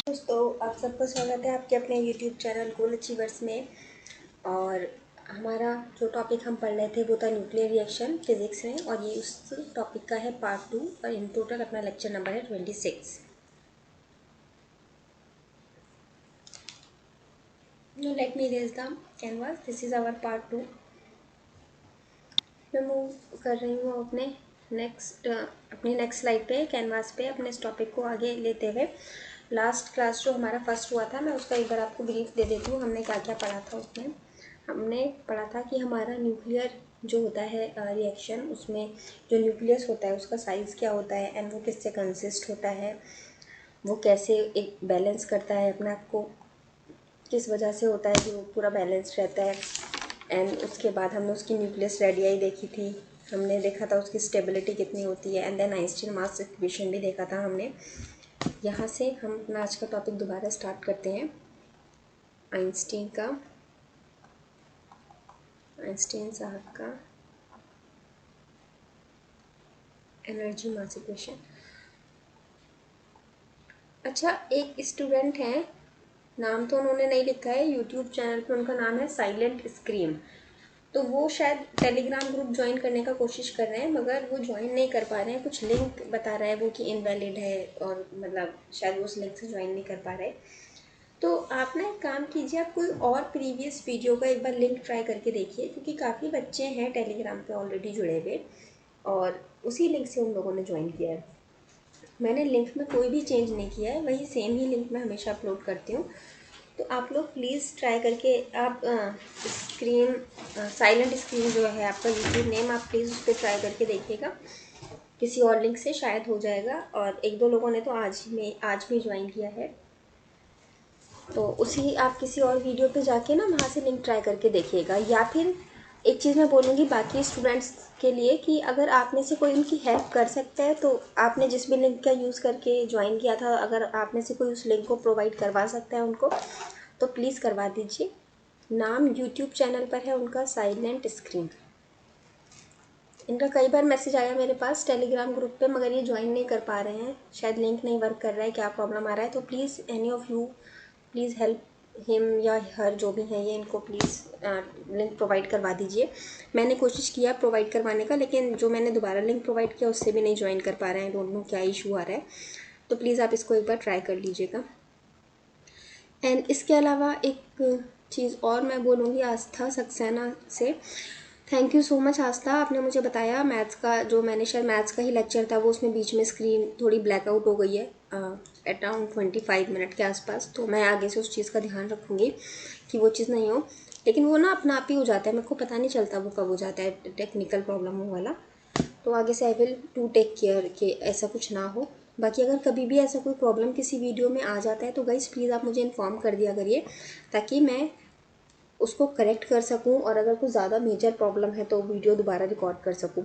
दोस्तों, आप सबका स्वागत है आपके अपने YouTube चैनल गोल अचीवर्स में। और हमारा जो टॉपिक हम पढ़ रहे थे वो था न्यूक्लियर रिएक्शन फिजिक्स में, और ये उस टॉपिक का है पार्ट 2 और इन टोटल अपना लेक्चर नंबर है 26। Now let me raise the canvas. This is our part 2। मैं मूव कर रही हूँ अपनी नेक्स्ट स्लाइड पे, कैनवास पे, अपने इस टॉपिक को आगे लेते हुए। लास्ट क्लास जो हमारा फर्स्ट हुआ था, मैं उसका एक बार आपको ब्रीफ दे देती हूँ। हमने क्या क्या पढ़ा था उसमें। हमने पढ़ा था कि हमारा न्यूक्लियर जो होता है रिएक्शन, उसमें जो न्यूक्लियस होता है उसका साइज़ क्या होता है एंड वो किससे कंसिस्ट होता है, वो कैसे एक बैलेंस करता है अपने आप को, किस वजह से होता है कि वो पूरा बैलेंस रहता है। एंड उसके बाद हमने उसकी न्यूक्लियस रेडियाई देखी थी, हमने देखा था उसकी स्टेबिलिटी कितनी होती है, and then Einstein mass equation भी देखा था हमने। यहाँ से हम अपना आज का टॉपिक दोबारा स्टार्ट करते हैं। आइंस्टीन साहब का एनर्जी मास इक्वेशन। अच्छा, एक स्टूडेंट हैं, नाम तो उन्होंने नहीं लिखा है यूट्यूब चैनल पे, उनका नाम है साइलेंट स्क्रीम। तो वो शायद टेलीग्राम ग्रुप ज्वाइन करने का कोशिश कर रहे हैं, मगर वो ज्वाइन नहीं कर पा रहे हैं। कुछ लिंक बता रहा है वो कि इनवैलिड है, और मतलब शायद वो उस लिंक से ज्वाइन नहीं कर पा रहे। तो आप ना एक काम कीजिए, आप कोई और प्रीवियस वीडियो का एक बार लिंक ट्राई करके देखिए, क्योंकि काफ़ी बच्चे हैं टेलीग्राम पे ऑलरेडी जुड़े हुए, और उसी लिंक से उन लोगों ने ज्वाइन किया है। मैंने लिंक में कोई भी चेंज नहीं किया है, वही सेम ही लिंक मैं हमेशा अपलोड करती हूँ। तो आप लोग प्लीज़ ट्राई करके, आप स्क्रीन साइलेंट स्क्रीन जो है आपका यूट्यूब नेम, आप प्लीज़ उस पर ट्राई करके देखिएगा। किसी और लिंक से शायद हो जाएगा, और एक दो लोगों ने तो आज भी ज्वाइन किया है। तो उसी आप किसी और वीडियो पे जाके ना वहाँ से लिंक ट्राई करके देखिएगा। या फिर एक चीज़ मैं बोलूँगी बाकी स्टूडेंट्स के लिए, कि अगर आप में से कोई उनकी हेल्प कर सकता है, तो आपने जिस भी लिंक का यूज़ करके ज्वाइन किया था, अगर आप में से कोई उस लिंक को प्रोवाइड करवा सकता है उनको, तो प्लीज़ करवा दीजिए। नाम यूट्यूब चैनल पर है उनका साइलेंट स्क्रीन। इनका कई बार मैसेज आया मेरे पास टेलीग्राम ग्रुप पे, मगर ये ज्वाइन नहीं कर पा रहे हैं, शायद लिंक नहीं वर्क कर रहा है, क्या प्रॉब्लम आ रहा है। तो please any of you please help him या हर, जो भी हैं ये, इनको प्लीज़ लिंक प्रोवाइड करवा दीजिए। मैंने कोशिश किया प्रोवाइड करवाने का, लेकिन जो मैंने दोबारा लिंक प्रोवाइड किया उससे भी नहीं ज्वाइन कर पा रहे हैं। डोंट नो क्या इशू आ रहा है। तो प्लीज़ आप इसको एक बार ट्राई कर लीजिएगा। एंड इसके अलावा एक चीज़ और मैं बोलूँगी आस्था सक्सेना से। थैंक यू सो मच आस्था, आपने मुझे बताया मैथ्स का, जो मैंने शायद मैथ्स का ही लेक्चर था, वो उसमें बीच में स्क्रीन थोड़ी ब्लैकआउट हो गई है अराउंड 25 मिनट के आसपास। तो मैं आगे से उस चीज़ का ध्यान रखूँगी कि वो चीज़ नहीं हो। लेकिन वो ना अपना आप ही हो जाता है, मेरे को पता नहीं चलता वो कब हो जाता है, टेक्निकल प्रॉब्लम हो वाला। तो आगे से I will to take care कि ऐसा कुछ ना हो। बाकी अगर कभी भी ऐसा कोई प्रॉब्लम किसी वीडियो में आ जाता है तो गाइस प्लीज़ आप मुझे इन्फॉर्म कर दिया करिए, ताकि मैं उसको करेक्ट कर सकूं, और अगर कुछ ज़्यादा मेजर प्रॉब्लम है तो वीडियो दोबारा रिकॉर्ड कर सकूं।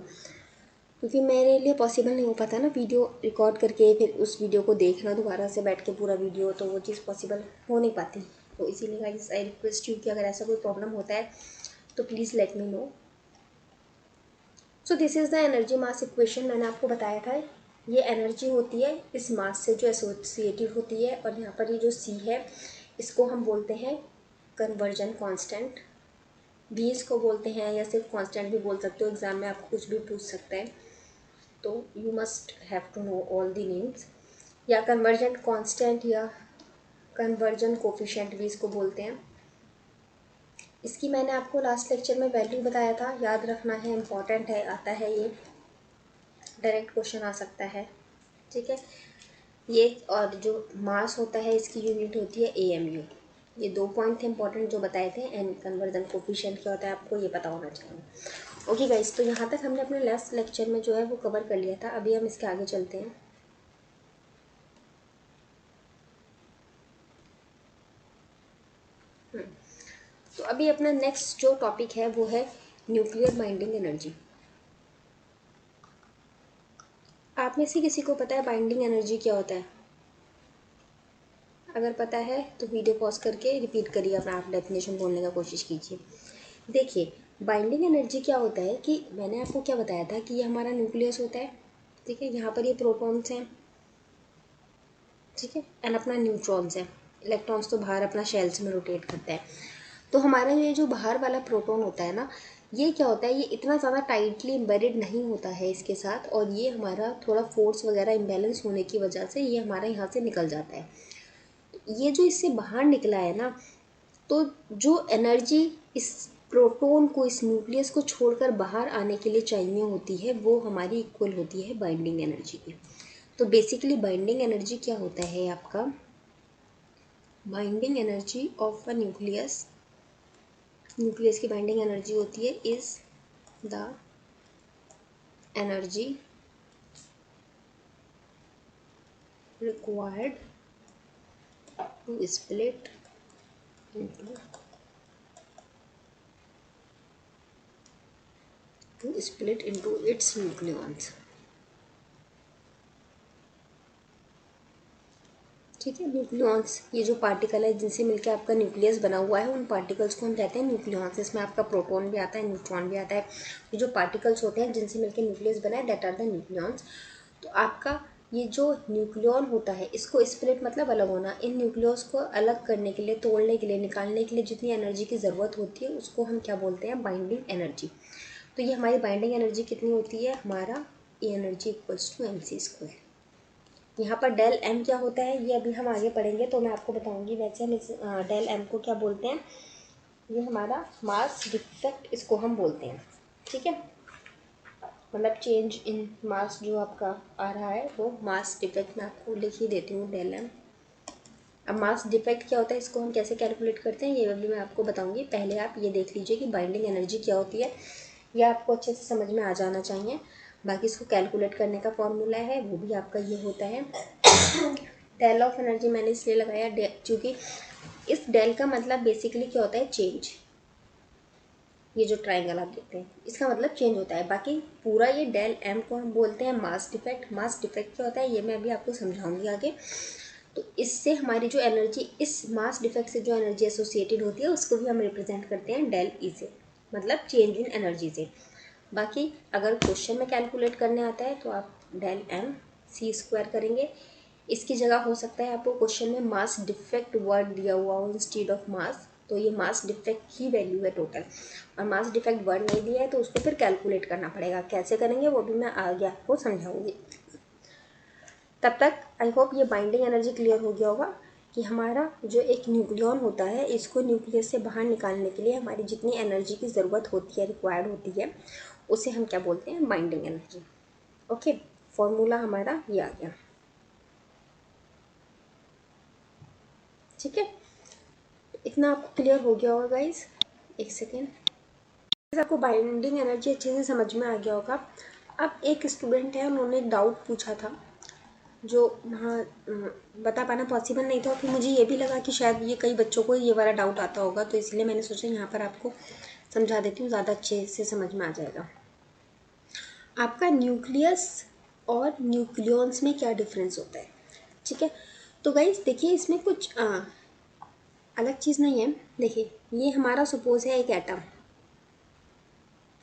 क्योंकि मेरे लिए पॉसिबल नहीं हो पाता ना वीडियो रिकॉर्ड करके फिर उस वीडियो को देखना दोबारा से बैठ के पूरा वीडियो, तो वो चीज़ पॉसिबल हो नहीं पाती। तो इसीलिए गाइस आई रिक्वेस्ट यू कि अगर ऐसा कोई प्रॉब्लम होता है तो please let me no. So this is the energy mass equation. मैंने आपको बताया था ये एनर्जी होती है इस मास से जो एसोसिएटेड होती है, और यहाँ पर ये जो सी है इसको हम बोलते हैं कन्वर्जन कांस्टेंट, भी इसको बोलते हैं, या सिर्फ कांस्टेंट भी बोल सकते हो। एग्जाम में आपको कुछ भी पूछ सकता है, तो you must have to know all the names. या कन्वर्जन कांस्टेंट या कन्वर्जन कोफिशिएंट भी इसको बोलते हैं। इसकी मैंने आपको लास्ट लेक्चर में वैल्यू बताया था, याद रखना है, इम्पॉर्टेंट है, आता है ये, डायरेक्ट क्वेश्चन आ सकता है, ठीक है। ये और जो मास होता है इसकी यूनिट होती है AMU। ये 2 पॉइंट थे इंपॉर्टेंट जो बताए थे। एंड कन्वर्जन कोफिशिएंट क्या होता है आपको ये पता होना चाहिए। ओके गाइस, तो यहाँ तक हमने अपने लास्ट लेक्चर में जो है वो कवर कर लिया था। अभी हम इसके आगे चलते हैं। तो अभी अपना नेक्स्ट जो टॉपिक है वो है न्यूक्लियर बाइंडिंग एनर्जी। आप में से किसी को पता है बाइंडिंग एनर्जी क्या होता है? अगर पता है तो वीडियो पॉज करके रिपीट करिए, अपना आप डेफिनेशन बोलने का कोशिश कीजिए। देखिए, बाइंडिंग एनर्जी क्या होता है कि मैंने आपको क्या बताया था कि ये हमारा न्यूक्लियस होता है, ठीक है। यहाँ पर ये प्रोटॉन्स हैं, ठीक है। एंड अपना न्यूट्रॉन्स है, इलेक्ट्रॉन्स तो बाहर अपना शेल्स में रोटेट करता है। तो हमारा ये जो बाहर वाला प्रोटॉन होता है ना, ये क्या होता है, ये इतना ज़्यादा टाइटली एम्बेडेड नहीं होता है इसके साथ, और ये हमारा थोड़ा फोर्स वगैरह इम्बैलेंस होने की वजह से ये हमारा यहाँ से निकल जाता है। ये जो इससे बाहर निकला है ना, तो जो एनर्जी इस प्रोटॉन को, इस न्यूक्लियस को छोड़कर बाहर आने के लिए चाहिए होती है, वो हमारी इक्वल होती है बाइंडिंग एनर्जी की। तो बेसिकली बाइंडिंग एनर्जी क्या होता है आपका, binding energy of a nucleus, nucleus की बाइंडिंग एनर्जी होती है is the energy required to split into its nucleons। ठीक है, न्यूक्लियॉन्स, ये जो पार्टिकल है जिनसे मिलकर आपका न्यूक्लियस बना हुआ है, उन पार्टिकल्स को हम कहते हैं न्यूक्लियॉन्स। इसमें आपका प्रोटॉन भी आता है, न्यूट्रॉन भी आता है। ये जो पार्टिकल्स होते हैं जिनसे मिलकर न्यूक्लियस बना है, दैट आर द न्यूक्लियॉन्स। तो आपका ये जो न्यूक्लियॉन होता है, इसको स्प्लिट मतलब अलग होना, इन न्यूक्लियस को अलग करने के लिए, तोड़ने के लिए, निकालने के लिए जितनी एनर्जी की ज़रूरत होती है, उसको हम क्या बोलते हैं, बाइंडिंग एनर्जी। तो ये हमारी बाइंडिंग एनर्जी कितनी होती है, हमारा ए एनर्जी इक्वल्स टू mc²। यहाँ पर डेल एम क्या होता है, ये अभी हम आगे पढ़ेंगे तो मैं आपको बताऊंगी। वैसे हम इस डेल एम को क्या बोलते हैं, ये हमारा मास डिफेक्ट इसको हम बोलते हैं। ठीक है, मतलब चेंज इन मास जो आपका आ रहा है वो मास डिफेक्ट, मैं आपको लिख ही देती हूँ डेल एम। अब मास डिफेक्ट क्या होता है, इसको हम कैसे कैलकुलेट करते हैं, ये अभी मैं आपको बताऊंगी। पहले आप ये देख लीजिए कि बाइंडिंग एनर्जी क्या होती है, यह आपको अच्छे से समझ में आ जाना चाहिए। बाकी इसको कैलकुलेट करने का फॉर्मूला है, वो भी आपका ये होता है डेल ऑफ एनर्जी। मैंने इसलिए लगाया क्योंकि इस डेल का मतलब बेसिकली क्या होता है, चेंज। ये जो ट्राइंगल आप देखते हैं इसका मतलब चेंज होता है। बाकी पूरा ये डेल एम को हम बोलते हैं मास डिफेक्ट। मास डिफेक्ट क्या होता है ये मैं अभी आपको समझाऊंगी आगे। तो इससे हमारी जो एनर्जी, इस मास डिफेक्ट से जो एनर्जी एसोसिएटेड होती है, उसको भी हम रिप्रेजेंट करते हैं डेल ई से, मतलब चेंज इन एनर्जी से। बाकी अगर क्वेश्चन में कैलकुलेट करने आता है तो आप डेल एम c² करेंगे। इसकी जगह हो सकता है आपको क्वेश्चन में मास डिफेक्ट वर्ड दिया हुआ हो इंस्टीड ऑफ मास, तो ये मास डिफेक्ट ही वैल्यू है टोटल। और मास डिफेक्ट वर्ड नहीं दिया है तो उसको फिर कैलकुलेट करना पड़ेगा। कैसे करेंगे वो भी मैं आगे आपको समझाऊंगी। तब तक आई होप ये बाइंडिंग एनर्जी क्लियर हो गया होगा कि हमारा जो एक न्यूक्लियॉन होता है, इसको न्यूक्लियस से बाहर निकालने के लिए हमारी जितनी एनर्जी की ज़रूरत होती है, रिक्वायर्ड होती है, उसे हम क्या बोलते हैं, बाइंडिंग एनर्जी। ओके, फॉर्मूला हमारा ये आ गया। ठीक है, इतना आपको क्लियर हो गया होगा गाइस। एक सेकेंड, आपको बाइंडिंग एनर्जी अच्छे से समझ में आ गया होगा। अब एक स्टूडेंट है, उन्होंने एक डाउट पूछा था जो वहाँ बता पाना पॉसिबल नहीं था, फिर मुझे ये भी लगा कि शायद ये कई बच्चों को ये वाला डाउट आता होगा, तो इसलिए मैंने सोचा यहाँ पर आपको समझा देती हूँ, ज़्यादा अच्छे से समझ में आ जाएगा। आपका न्यूक्लियस और न्यूक्लियॉन्स में क्या डिफरेंस होता है। ठीक है, तो गाइस देखिए इसमें कुछ अलग चीज़ नहीं है। देखिए ये हमारा सपोज है एक एटम,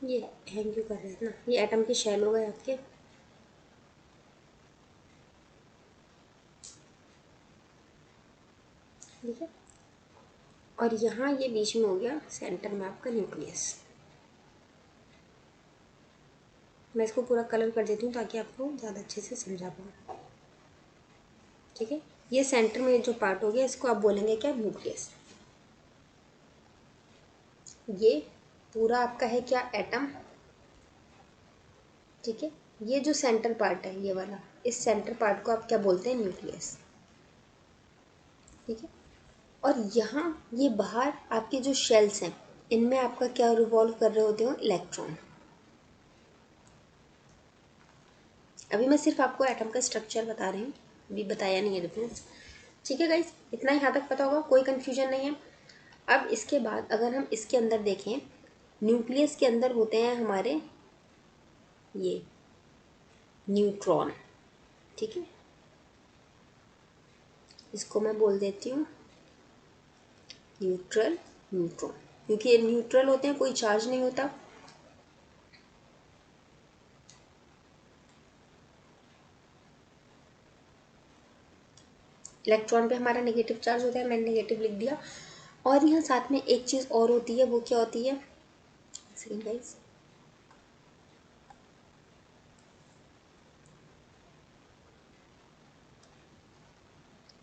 ये हैंग क्यों कर रहे हैं ना, ये एटम के शेल हो गए आपके। ठीक है, और यहाँ ये बीच में हो गया सेंटर में आपका न्यूक्लियस। मैं इसको पूरा कलर कर देती हूँ ताकि आपको ज़्यादा अच्छे से समझा पाऊँ। ठीक है, ये सेंटर में जो पार्ट हो गया इसको आप बोलेंगे क्या, न्यूक्लियस। ये पूरा आपका है क्या, एटम। ठीक है, ये जो सेंटर पार्ट है ये वाला, इस सेंटर पार्ट को आप क्या बोलते हैं, न्यूक्लियस। ठीक है, और यहाँ ये बाहर आपके जो शेल्स हैं, इनमें आपका क्या रिवॉल्व कर रहे होते हो, इलेक्ट्रॉन। अभी मैं सिर्फ आपको एटम का स्ट्रक्चर बता रही हूँ, अभी बताया नहीं है डिफरेंस। ठीक है गाइस, इतना ही यहाँ तक पता होगा, कोई कन्फ्यूजन नहीं है। अब इसके बाद अगर हम इसके अंदर देखें, न्यूक्लियस के अंदर होते हैं हमारे ये न्यूट्रॉन। ठीक है, इसको मैं बोल देती हूँ न्यूट्रल न्यूट्रॉन, क्योंकि ये न्यूट्रल होते हैं, कोई चार्ज नहीं होता। इलेक्ट्रॉन पे हमारा नेगेटिव चार्ज होता है, मैंने नेगेटिव लिख दिया। और यहाँ साथ में एक चीज़ और होती है, वो क्या होती है, सेकंड गाइस,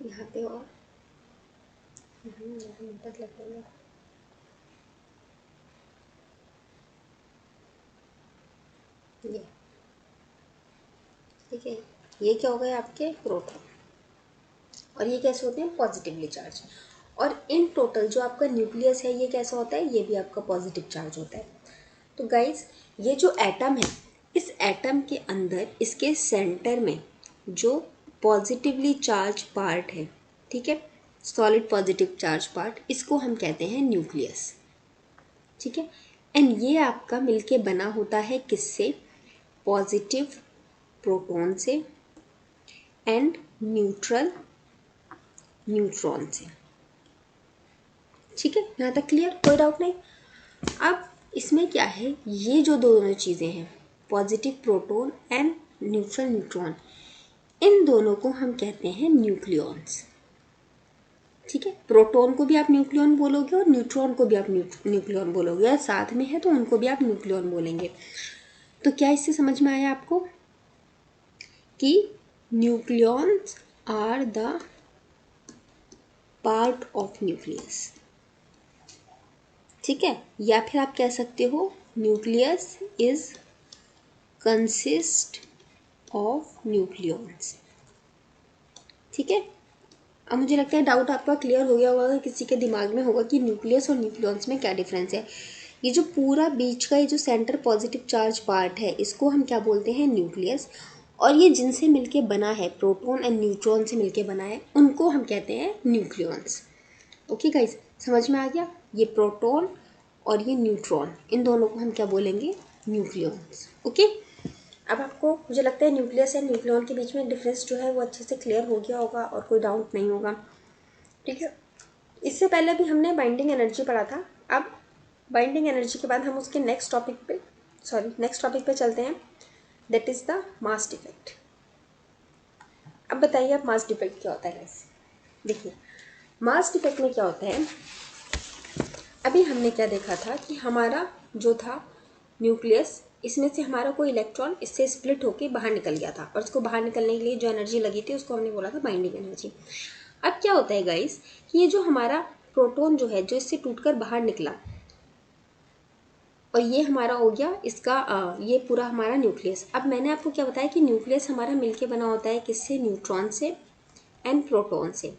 यहाँ पे और तक लगेगा, ये ठीक है, ये क्या हो गए आपके प्रोटॉन, और ये कैसे होते हैं, पॉजिटिवली चार्ज। और इन टोटल जो आपका न्यूक्लियस है ये कैसा होता है, ये भी आपका पॉजिटिव चार्ज होता है। तो गाइस ये जो एटम है, इस एटम के अंदर इसके सेंटर में जो पॉजिटिवली चार्ज पार्ट है, ठीक है, सॉलिड पॉजिटिव चार्ज पार्ट, इसको हम कहते हैं न्यूक्लियस, ठीक है। एंड ये आपका मिलके बना होता है किससे, पॉजिटिव प्रोटॉन से एंड न्यूट्रल न्यूट्रॉन से, ठीक है, यहाँ तक क्लियर, कोई डाउट नहीं। अब इसमें क्या है, ये जो दोनों चीज़ें हैं, positive proton and neutral neutron, इन दोनों को हम कहते हैं न्यूक्लियॉन्स, ठीक है। प्रोटॉन को भी आप न्यूक्लियॉन बोलोगे और न्यूट्रॉन को भी आप न्यूक्लियॉन बोलोगे, या साथ में है तो उनको भी आप न्यूक्लियॉन बोलेंगे। तो क्या इससे समझ में आया आपको कि nucleons are the part of nucleus, ठीक है। या फिर आप कह सकते हो nucleus is consist of nucleons, ठीक है। अब मुझे लगता है डाउट आपका क्लियर हो गया होगा, किसी के दिमाग में होगा कि न्यूक्लियस और न्यूक्लियॉन्स में क्या डिफरेंस है। ये जो पूरा बीच का ये जो सेंटर पॉजिटिव चार्ज पार्ट है, इसको हम क्या बोलते हैं, न्यूक्लियस। और ये जिनसे मिलके बना है, प्रोटॉन एंड न्यूट्रॉन से मिलके बना है, उनको हम कहते हैं न्यूक्लियॉन्स। ओके गाइस, समझ में आ गया, ये प्रोटॉन और ये न्यूट्रॉन, इन दोनों को हम क्या बोलेंगे, न्यूक्लियॉन्स। ओके, अब आपको मुझे लगता है न्यूक्लियस एंड न्यूक्लियॉन के बीच में डिफरेंस जो है वो अच्छे से क्लियर हो गया होगा और कोई डाउट नहीं होगा, ठीक है। इससे पहले भी हमने बाइंडिंग एनर्जी पढ़ा था। अब बाइंडिंग एनर्जी के बाद हम उसके नेक्स्ट टॉपिक पे चलते हैं, that is the mass defect. अब बताइए आप मास डिफेक्ट क्या होता है गाइस। देखिए मास डिफेक्ट में क्या होता है, अभी हमने क्या देखा था कि हमारा जो था न्यूक्लियस, इसमें से हमारा कोई इलेक्ट्रॉन इससे स्प्लिट होके बाहर निकल गया था, और इसको बाहर निकलने के लिए जो एनर्जी लगी थी उसको हमने बोला था बाइंडिंग एनर्जी। अब क्या होता है गाइस कि ये जो हमारा प्रोटॉन जो है, जो इससे टूटकर बाहर निकला, और ये हमारा हो गया इसका ये पूरा हमारा न्यूक्लियस। अब मैंने आपको क्या बताया कि न्यूक्लियस हमारा मिलके बना होता है किससे, न्यूट्रॉन से एंड प्रोटॉन से,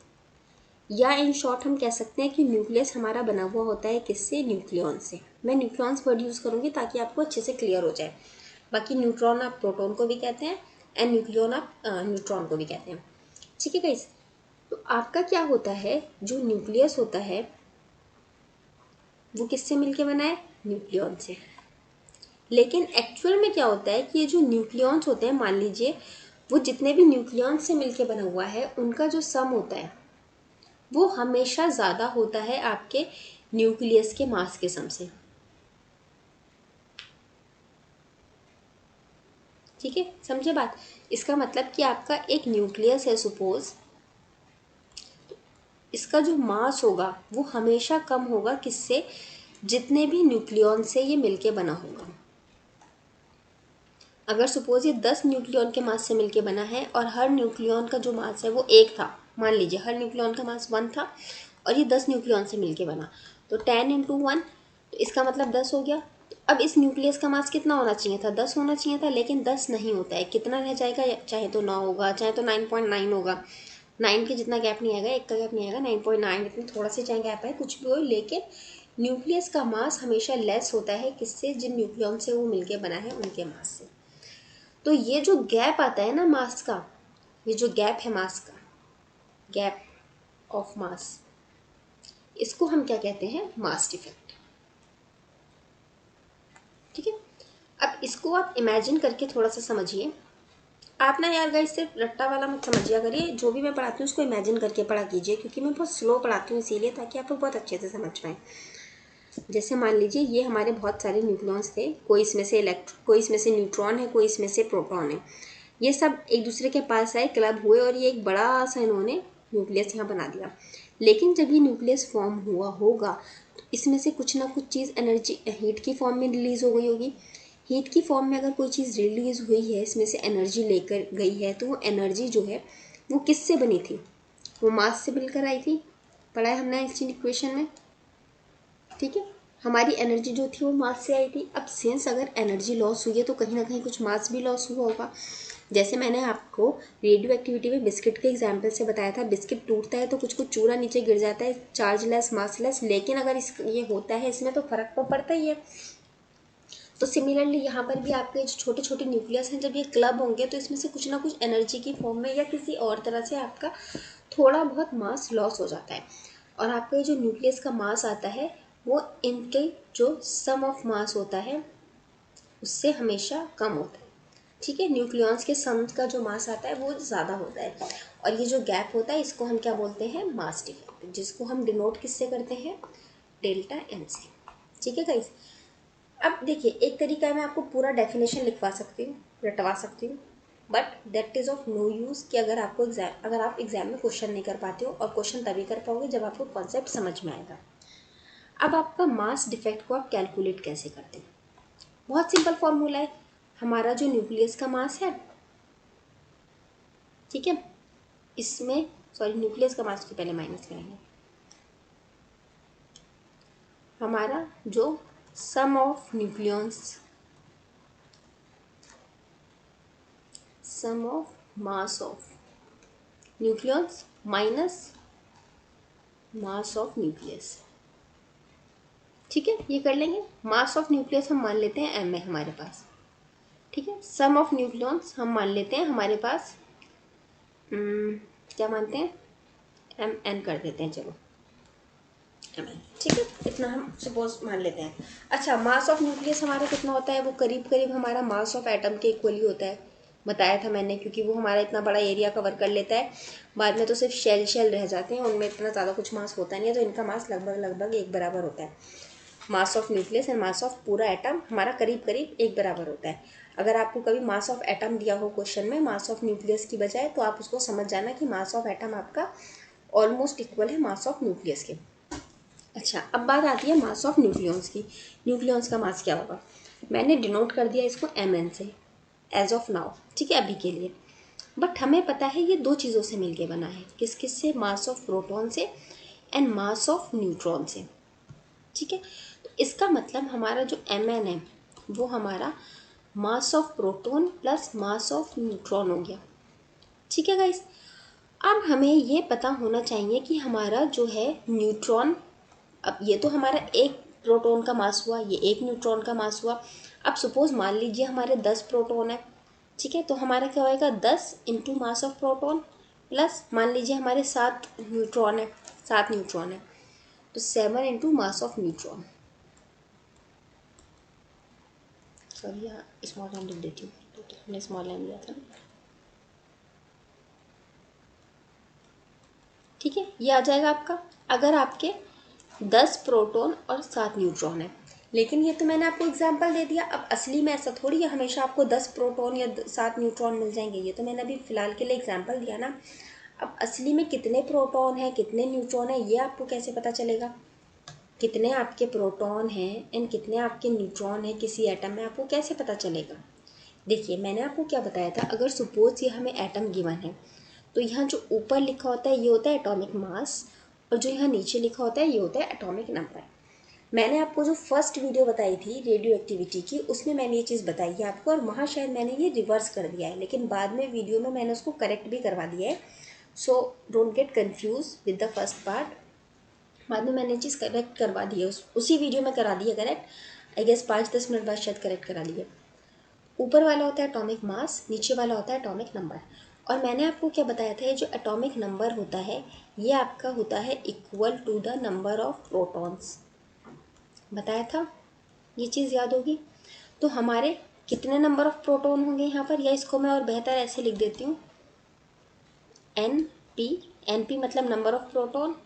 या इन शॉर्ट हम कह सकते हैं कि न्यूक्लियस हमारा बना हुआ होता है किससे, न्यूक्लियॉन से। मैं न्यूक्लियॉन्स वर्ड यूज़ करूँगी ताकि आपको अच्छे से क्लियर हो जाए। बाकी न्यूट्रॉन आप प्रोटॉन को भी कहते हैं एंड न्यूक्लियॉन आप न्यूट्रॉन को भी कहते हैं, ठीक है गाइस। तो आपका क्या होता है, जो न्यूक्लियस होता है वो किससे मिलके बना है, न्यूक्लियॉन से। लेकिन एक्चुअल में क्या होता है कि ये जो न्यूक्लियॉन्स होते हैं, मान लीजिए वो जितने भी न्यूक्लियॉन्स से मिलके बना हुआ है, उनका जो सम होता है वो हमेशा ज़्यादा होता है आपके न्यूक्लियस के मास के सम से, ठीक है, समझे बात। इसका मतलब कि आपका एक न्यूक्लियस है सपोज, इसका जो मास होगा वो हमेशा कम होगा किससे, जितने भी न्यूक्लियॉन से ये मिलके बना होगा। अगर सपोज ये 10 न्यूक्लियॉन के मास से मिलके बना है और हर न्यूक्लियॉन का जो मास है वो 1 था, मान लीजिए हर न्यूक्लियॉन का मास 1 था और ये 10 न्यूक्लियॉन से मिलके बना, तो 10 × 1, तो इसका मतलब 10 हो गया। तो अब इस न्यूक्लियस का मास कितना होना चाहिए था, 10 होना चाहिए था, लेकिन 10 नहीं होता है, कितना रह जाएगा, चाहे तो 9 होगा, चाहे तो 9.9 होगा, 9 के जितना गैप नहीं आएगा, 1 का गैप नहीं आएगा, 9.9 इतनी थोड़ा सा चाहे गैप है, कुछ भी हो, लेकिन न्यूक्लियस का मास हमेशा लेस होता है किससे, जिन न्यूक्लियॉन से वो मिलके बना है उनके मास से। तो ये जो गैप आता है ना मास का, ये जो गैप है मास का, गैप ऑफ मास, इसको हम क्या कहते हैं, मास डिफेक्ट, ठीक है। अब इसको आप इमेजिन करके थोड़ा सा समझिए। आप ना यार गाइस सिर्फ रट्टा वाला मत समझिया करिए, जो भी मैं पढ़ाती हूँ उसको इमेजिन करके पढ़ा कीजिए, क्योंकि मैं बहुत स्लो पढ़ाती हूँ इसीलिए, ताकि आप लोग बहुत अच्छे से समझ पाएँ। जैसे मान लीजिए ये हमारे बहुत सारे न्यूक्लियॉन्स थे, कोई इसमें से कोई इसमें से न्यूट्रॉन है, कोई इसमें से प्रोटॉन है, ये सब एक दूसरे के पास आए, क्लब हुए और ये एक बड़ा सा इन्होंने न्यूक्लियस यहाँ बना दिया। लेकिन जब ये न्यूक्लियस फॉर्म हुआ होगा तो इसमें से कुछ ना कुछ चीज़ एनर्जी हीट की फॉर्म में रिलीज़ हो गई होगी। हीट की फॉर्म में अगर कोई चीज़ रिलीज़ हुई है, इसमें से एनर्जी लेकर गई है, तो वो एनर्जी जो है वो किससे बनी थी? वो मास से मिलकर आई थी। पढ़ा है हमने आइंस्टीन इक्वेशन में, ठीक है। हमारी एनर्जी जो थी वो मास से आई थी। अब सिंस अगर एनर्जी लॉस हुई है तो कहीं ना कहीं कुछ मास भी लॉस हुआ होगा। जैसे मैंने आपको रेडियो एक्टिविटी में बिस्किट के एग्जाम्पल से बताया था, बिस्किट टूटता है तो कुछ कुछ चूरा नीचे गिर जाता है, चार्ज लेस मास लेस, लेकिन अगर ये होता है इसमें तो फर्क तो पड़ता ही है। तो सिमिलरली यहाँ पर भी आपके जो छोटे छोटे न्यूक्लियस हैं, जब ये क्लब होंगे तो इसमें से कुछ ना कुछ एनर्जी की फॉर्म में या किसी और तरह से आपका थोड़ा बहुत मास लॉस हो जाता है। और आपका जो न्यूक्लियस का मास आता है वो इनके जो सम ऑफ मास होता है उससे हमेशा कम होता है, ठीक है। न्यूक्लियॉन्स के सम का जो मास आता है वो ज़्यादा होता है, और ये जो गैप होता है इसको हम क्या बोलते हैं? मास डिफेक्ट, जिसको हम डिनोट किससे करते हैं? डेल्टा एम से, ठीक है गाइस। अब देखिए, एक तरीका है, मैं आपको पूरा डेफिनेशन लिखवा सकती हूँ, रटवा सकती हूँ, but that is of no use कि अगर आप एग्जाम में क्वेश्चन नहीं कर पाते हो, और क्वेश्चन तभी कर पाओगे जब आपको कॉन्सेप्ट समझ में आएगा। अब आपका मास डिफेक्ट को आप कैलकुलेट कैसे करते हैं? बहुत सिंपल फॉर्मूला है। हमारा जो न्यूक्लियस का मास है, ठीक है, इसमें सॉरी न्यूक्लियस का मास को पहले माइनस करेंगे। हमारा जो sum of nucleons, sum of mass of nucleons minus mass of nucleus, ठीक है, ये कर लेंगे। मास ऑफ न्यूक्लियस हम मान लेते हैं एम है हमारे पास, ठीक है। सम ऑफ न्यूक्लियॉन्स हम मान लेते हैं हमारे पास क्या मानते हैं? एम एन कर देते हैं, चलो एम एन, ठीक है, इतना हम सपोज मान लेते हैं। अच्छा, मास ऑफ न्यूक्लियस हमारा कितना होता है? वो करीब करीब हमारा मास ऑफ एटम के इक्वली होता है, बताया था मैंने, क्योंकि वो हमारा इतना बड़ा एरिया कवर कर लेता है। बाद में तो सिर्फ शेल शेल रह जाते हैं, उनमें इतना ज़्यादा कुछ मास होता नहीं है, तो इनका मास लगभग लगभग एक बराबर होता है। मास of nucleus and mass of पूरा एटम हमारा करीब करीब एक बराबर होता है। अगर आपको कभी मास ऑफ एटम दिया हो क्वेश्चन में मास ऑफ न्यूक्लियस की बजाय, तो आप उसको समझ जाना कि मास ऑफ एटम आपका ऑलमोस्ट इक्वल है मास ऑफ न्यूक्लियस के। अच्छा, अब बात आती है मास ऑफ न्यूक्लियॉन्स की। न्यूक्लियॉन्स का मास क्या होगा? मैंने डिनोट कर दिया इसको एम एन से एज ऑफ नाउ, ठीक है, अभी के लिए। बट हमें पता है ये दो चीज़ों से मिलके बना है, किस किस से? मास ऑफ प्रोटॉन से एंड मास ऑफ न्यूट्रॉन से, ठीक है। तो इसका मतलब हमारा जो एम एन है वो हमारा मास of proton plus mass of neutron हो गया, ठीक है गाइस। अब हमें ये पता होना चाहिए कि हमारा जो है न्यूट्रॉन, अब ये तो हमारा एक प्रोटॉन का मास हुआ, ये एक न्यूट्रॉन का मास हुआ। अब सपोज मान लीजिए हमारे 10 प्रोटॉन है, ठीक है, तो हमारा क्या होएगा? 10 into mass of proton plus मान लीजिए हमारे 7 न्यूट्रॉन है, 7 न्यूट्रॉन है, तो 7 into mass of neutron. Sorry, यहाँ स्मॉल एम लिख देती हूँ, तो हमने स्मॉल एम लिया था ना, ठीक है, ये आ जाएगा आपका। अगर आपके 10 प्रोटॉन और 7 न्यूट्रॉन है, लेकिन ये तो मैंने आपको एग्जांपल दे दिया। अब असली में ऐसा थोड़ी है हमेशा आपको 10 प्रोटॉन या 7 न्यूट्रॉन मिल जाएंगे, ये तो मैंने अभी फ़िलहाल के लिए एग्जांपल दिया ना। अब असली में कितने प्रोटॉन हैं कितने न्यूट्रॉन हैं ये आपको कैसे पता चलेगा? कितने आपके प्रोटॉन हैं एंड कितने आपके न्यूट्रॉन हैं किसी एटम में, आपको कैसे पता चलेगा? देखिए, मैंने आपको क्या बताया था, अगर सपोज ये हमें एटम गिवन है तो यहाँ जो ऊपर लिखा होता है ये होता है एटॉमिक मास, और जो यहाँ नीचे लिखा होता है ये होता है एटॉमिक नंबर। मैंने आपको जो फर्स्ट वीडियो बताई थी रेडियो एक्टिविटी की, उसमें मैंने ये चीज़ बताई है आपको, और वहाँ शायद मैंने ये रिवर्स कर दिया है, लेकिन बाद में वीडियो में मैंने उसको करेक्ट भी करवा दिया है। So don't get confuse with the first part. बाद में मैंने चीज़ करेक्ट करवा दी है, उसी वीडियो में करा दी है करेक्ट। आई गेस 5-10 मिनट बाद शायद करेक्ट करा दी है। ऊपर वाला होता है एटॉमिक मास, नीचे वाला होता है एटॉमिक नंबर। और मैंने आपको क्या बताया था, ये जो एटॉमिक नंबर होता है ये आपका होता है equal to the number of protons, बताया था, ये चीज़ याद होगी। तो हमारे कितने नंबर ऑफ प्रोटॉन होंगे यहाँ पर, या इसको मैं और बेहतर ऐसे लिख देती हूँ, एन पी। एन पी मतलब number of proton,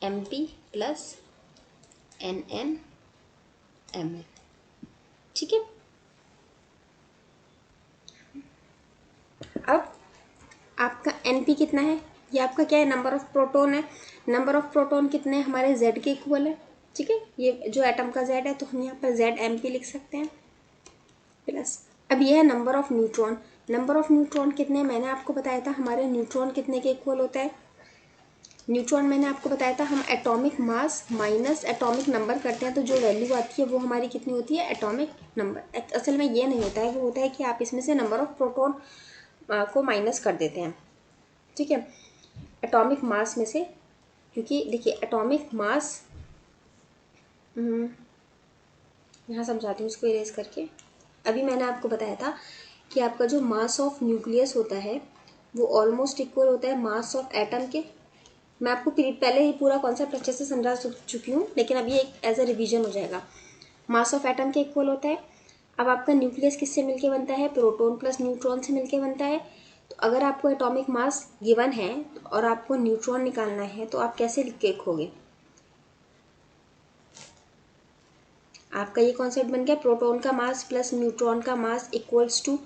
M P plus N N M N, ठीक है। अब आपका एन पी कितना है? ये आपका क्या है, नंबर ऑफ प्रोटॉन है। नंबर ऑफ प्रोटॉन कितने हमारे Z के इक्वल है, ठीक है। ये जो एटम का Z है तो हम यहाँ पर ZMP लिख सकते हैं प्लस। अब ये है number of neutron. Number of neutron कितने, मैंने आपको बताया था हमारे न्यूट्रॉन कितने के इक्वल होता है। न्यूट्रॉन मैंने आपको बताया था हम atomic mass minus atomic number करते हैं तो जो वैल्यू आती है वो हमारी कितनी होती है, एटॉमिक नंबर। असल में ये नहीं होता है, वो होता है कि आप इसमें से नंबर ऑफ प्रोटॉन को माइनस कर देते हैं, ठीक है, एटॉमिक मास में से। क्योंकि देखिए एटॉमिक मास, यहाँ समझाती हूँ इसको इरेज करके। अभी मैंने आपको बताया था कि आपका जो मास ऑफ न्यूक्लियस होता है वो ऑलमोस्ट इक्वल होता है मास ऑफ एटम के। मैं आपको पहले ही पूरा कॉन्सेप्ट अच्छे से समझा चुकी हूँ, लेकिन अभी एक एज अ रिवीजन हो जाएगा। मास ऑफ एटम के इक्वल होता है। अब आपका न्यूक्लियस किससे मिलके बनता है, प्रोटॉन प्लस न्यूट्रॉन से मिलके बनता है। तो अगर आपको एटॉमिक मास गिवन है और आपको न्यूट्रॉन निकालना है तो आप कैसे लिख के लिखोगे, आपका ये कॉन्सेप्ट बन गया, प्रोटॉन का मास प्लस न्यूट्रॉन का mass equals to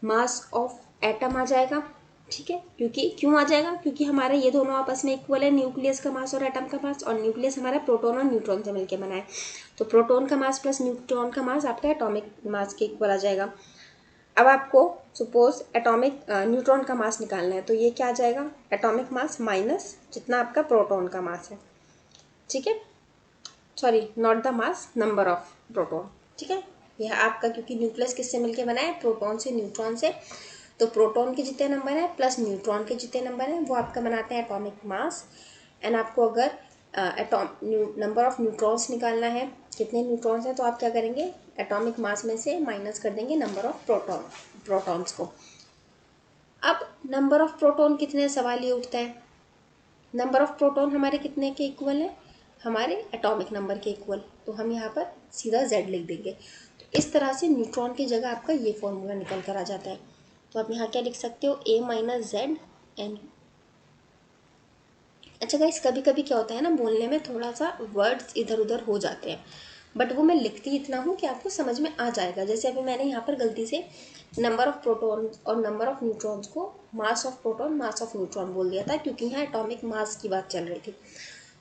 mass of atom आ जाएगा, ठीक है। क्योंकि क्यों आ जाएगा, क्योंकि हमारे ये दोनों आपस में इक्वल है, न्यूक्लियस का मास और एटम का मास, और न्यूक्लियस हमारा प्रोटॉन और न्यूट्रॉन से मिलकर बना है। तो प्रोटॉन का मास प्लस न्यूट्रॉन का मास आपका एटॉमिक मास के इक्वल आ जाएगा। अब आपको सपोज एटॉमिक न्यूट्रॉन का मास निकालना है तो ये क्या आ जाएगा, एटॉमिक मास माइनस जितना आपका प्रोटॉन का मास है, ठीक है। Sorry, not the mass, number of proton, ठीक है। यह आपका, क्योंकि न्यूक्लियस किससे मिलके बना है, प्रोटॉन से न्यूट्रॉन से, तो प्रोटॉन के जितने नंबर हैं प्लस न्यूट्रॉन के जितने नंबर हैं वो आपका बनाते हैं एटॉमिक मास। एंड आपको अगर नंबर ऑफ न्यूट्रॉन्स निकालना है, कितने न्यूट्रॉन्स हैं, तो आप क्या करेंगे, एटॉमिक मास में से माइनस कर देंगे नंबर ऑफ प्रोटॉन्स को। अब नंबर ऑफ प्रोटॉन कितने, सवाल ये उठता है, नंबर ऑफ प्रोटॉन हमारे कितने के इक्वल है, हमारे एटॉमिक नंबर के इक्वल। तो हम यहाँ पर सीधा Z लिख देंगे। तो इस तरह से न्यूट्रॉन की जगह आपका ये फॉर्मूला निकल कर आ जाता है। तो आप यहाँ क्या लिख सकते हो, A माइनस जेड एन। अच्छा गाइस, कभी कभी क्या होता है ना, बोलने में थोड़ा सा वर्ड्स इधर उधर हो जाते हैं, बट वो मैं लिखती इतना हूँ कि आपको समझ में आ जाएगा। जैसे अभी मैंने यहाँ पर गलती से नंबर ऑफ प्रोटॉन और नंबर ऑफ न्यूट्रॉन्स को मास of proton mass of neutron बोल दिया था, क्योंकि यहाँ एटॉमिक मास की बात चल रही थी।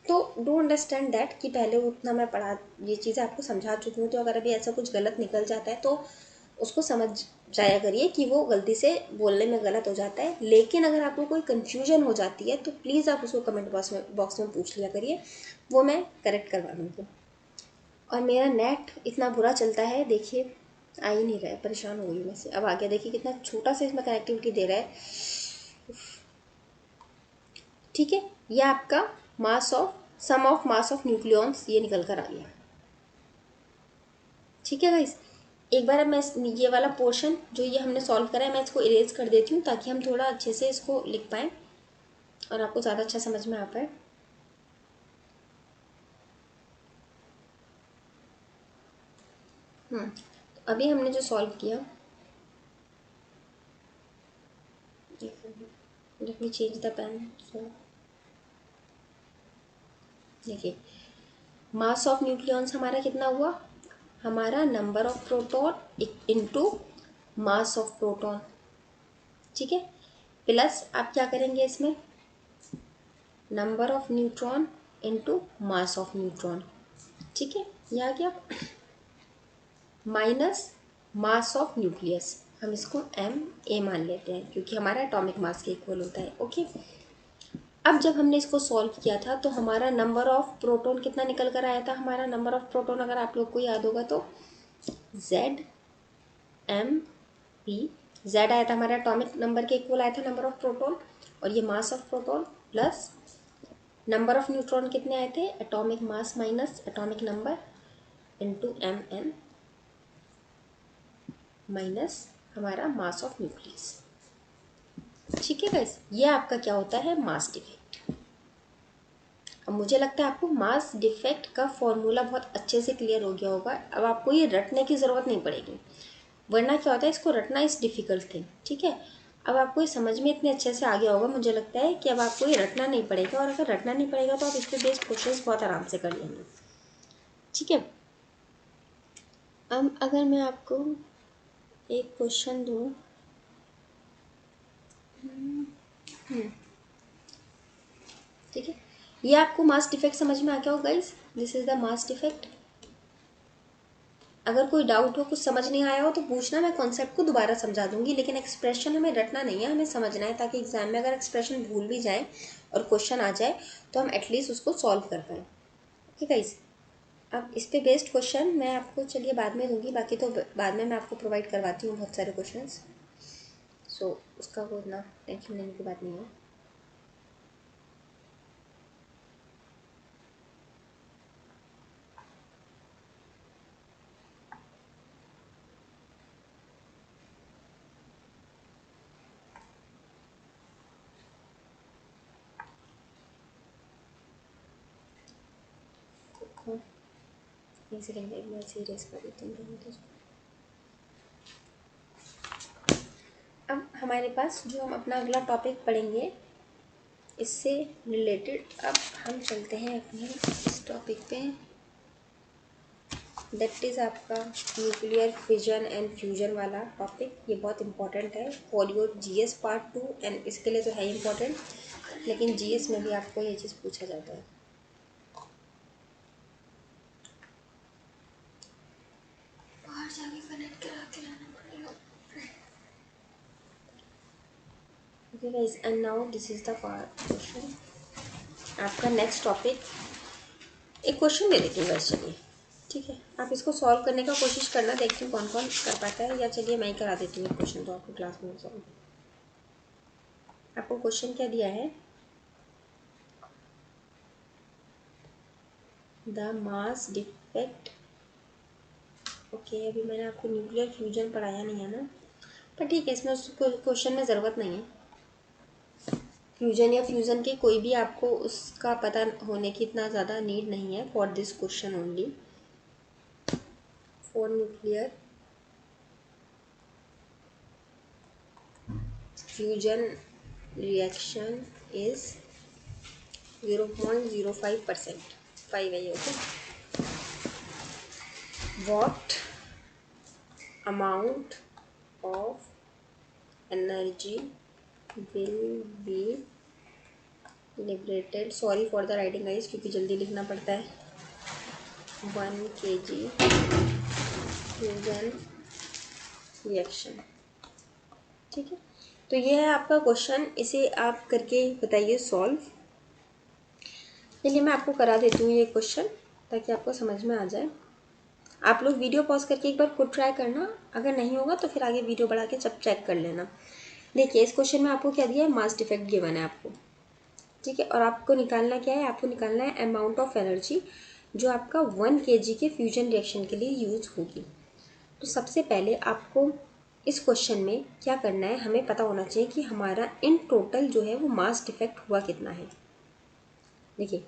तो डू अंडरस्टैंड दैट कि पहले उतना मैं पढ़ा, ये चीज़ें आपको समझा चुकी हूँ। तो अगर अभी ऐसा कुछ गलत निकल जाता है तो उसको समझ जाया करिए कि वो गलती से बोलने में गलत हो जाता है। लेकिन अगर आपको कोई कन्फ्यूजन हो जाती है तो प्लीज़ आप उसको कमेंट बॉक्स में पूछ लिया करिए, वो मैं करेक्ट करवा दूँगी। और मेरा नेट इतना बुरा चलता है, देखिए आ ही नहीं रहा है, परेशान हो गई मैं से। अब आ गया, देखिए कितना छोटा सा इसमें कनेक्टिविटी दे रहा है, ठीक है। यह आपका mass of sum of mass of nucleons ये निकल कर आ गया, ठीक है गाइस। एक बार अब मैं ये वाला पोर्शन जो ये हमने सॉल्व करा है मैं इसको इरेज कर देती हूँ, ताकि हम थोड़ा अच्छे से इसको लिख पाएँ और आपको ज़्यादा अच्छा समझ में आ पाए। तो अभी हमने जो सॉल्व किया, let me change the pen. So देखिए, मास ऑफ न्यूक्लियॉन्स हमारा कितना हुआ, हमारा number of proton into mass of proton, ठीक है। प्लस आप क्या करेंगे इसमें, number of neutron into mass of neutron, ठीक है। यह क्या, माइनस मास ऑफ न्यूक्लियस, हम इसको MA मान लेते हैं क्योंकि हमारा एटॉमिक मास के इक्वल होता है, ओके। अब जब हमने इसको सॉल्व किया था तो हमारा नंबर ऑफ प्रोटॉन कितना निकल कर आया था, हमारा नंबर ऑफ प्रोटॉन अगर आप लोग को याद होगा तो ZMP, Z आया था हमारा एटॉमिक नंबर के इक्वल आया था नंबर ऑफ प्रोटॉन, और ये मास of proton plus number of neutron कितने आए थे, atomic mass minus atomic number into MN minus हमारा मास ऑफ न्यूक्लियस, ठीक है गाइस। ये आपका क्या होता है, मास डिफेक्ट। अब मुझे लगता है आपको मास डिफेक्ट का फॉर्मूला बहुत अच्छे से क्लियर हो गया होगा। अब आपको ये रटने की ज़रूरत नहीं पड़ेगी, वरना क्या होता है इसको रटना इज़ डिफ़िकल्ट थिंग, ठीक है। अब आपको ये समझ में इतने अच्छे से आ गया होगा, मुझे लगता है कि अब आपको ये रटना नहीं पड़ेगा, और अगर रटना नहीं पड़ेगा तो आप इस पर बेस्ड क्वेश्चंस बहुत आराम से कर लेंगे, ठीक है। अब अगर मैं आपको एक क्वेश्चन दूँ, ठीक है, ये आपको मास डिफेक्ट समझ में आ गया हो guys, this is the mass defect. अगर कोई डाउट हो, कुछ समझ नहीं आया हो तो पूछना, मैं कॉन्सेप्ट को दोबारा समझा दूंगी, लेकिन एक्सप्रेशन हमें रटना नहीं है, हमें समझना है, ताकि एग्जाम में अगर एक्सप्रेशन भूल भी जाए और क्वेश्चन आ जाए तो हम एटलीस्ट उसको सॉल्व कर पाए। ओके गाइस, अब इस पे बेस्ड क्वेश्चन मैं आपको चलिए बाद में दूंगी, बाकी तो बाद में मैं आपको प्रोवाइड करवाती हूँ बहुत सारे क्वेश्चंस। सो उसका कोई इतना टेंशन लेने की बात नहीं है। हाँ, एक सेकेंड, एक मैं सीरियस कर देती हूँ तो। अब हमारे पास जो हम अपना अगला टॉपिक पढ़ेंगे इससे रिलेटेड, अब हम चलते हैं अपने इस टॉपिक पे, दैट इज़ आपका न्यूक्लियर फिजन एंड फ्यूजन वाला टॉपिक। ये बहुत इंपॉर्टेंट है for your GS part 2, and इसके लिए तो है इम्पॉर्टेंट, लेकिन जीएस में भी आपको ये चीज़ पूछा जाता है। बाहर जाके कनेक्ट करा के लाना पड़ेगा। Okay guys, and now this is the question, आपका नेक्स्ट टॉपिक। एक क्वेश्चन दे देती हूँ बस, चलिए ठीक है, आप इसको सॉल्व करने का कोशिश करना, देखती हूँ कौन कौन कर पाता है, या चलिए मैं ही करा देती हूँ एक क्वेश्चन तो आपको क्लास में सॉल्व। आपको क्वेश्चन क्या दिया है, द मास डिफेक्ट। ओके, अभी मैंने आपको न्यूक्लियर फ्यूजन पढ़ाया नहीं है ना, पर ठीक है, इसमें उस क्वेश्चन में ज़रूरत नहीं है। फ्यूजन या फ्यूज़न के कोई भी आपको उसका पता होने की इतना ज़्यादा नीड नहीं है for this question only. For nuclear fusion reaction is 0.05%, 5 है ये। Okay, what amount of energy will be liberated, sorry for the writing guys क्योंकि जल्दी लिखना पड़ता है, 1 kg फ्यूजन रिएक्शन। ठीक है, तो ये है आपका क्वेश्चन, इसे आप करके बताइए सॉल्व। चलिए मैं आपको करा देती हूँ ये क्वेश्चन ताकि आपको समझ में आ जाए। आप लोग वीडियो पॉज करके एक बार खुद ट्राई करना, अगर नहीं होगा तो फिर आगे वीडियो बढ़ा के सब चेक कर लेना। देखिए इस क्वेश्चन में आपको क्या दिया है, मास डिफेक्ट गिवन है आपको, ठीक है, और आपको निकालना क्या है, आपको निकालना है अमाउंट ऑफ एनर्जी जो आपका 1 kg के फ्यूजन रिएक्शन के लिए यूज होगी। तो सबसे पहले आपको इस क्वेश्चन में क्या करना है, हमें पता होना चाहिए कि हमारा इन टोटल जो है वो मास डिफेक्ट हुआ कितना है। देखिए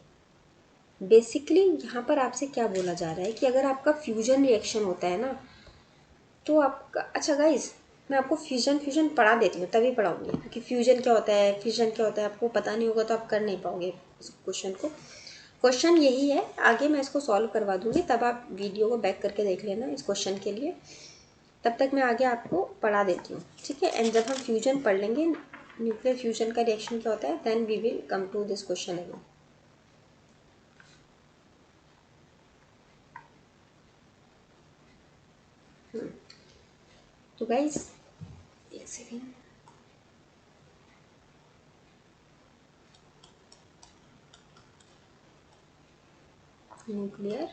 बेसिकली यहाँ पर आपसे क्या बोला जा रहा है कि अगर आपका फ्यूजन रिएक्शन होता है ना तो आपका, अच्छा गाइस मैं आपको फ्यूजन पढ़ा देती हूँ, तभी पढ़ाऊँगी, क्योंकि फ्यूजन क्या होता है, फिजन क्या होता है, आपको पता नहीं होगा तो आप कर नहीं पाओगे इस क्वेश्चन को। क्वेश्चन यही है, आगे मैं इसको सॉल्व करवा दूँगी, तब आप वीडियो को बैक करके देख लेना इस क्वेश्चन के लिए, तब तक मैं आगे आपको पढ़ा देती हूँ, ठीक है। एंड जब हम फ्यूजन पढ़ लेंगे, न्यूक्लियर फ्यूजन का रिएक्शन क्या होता है, then we will come to this question again. तो गाइस एक सेकेंड, न्यूक्लियर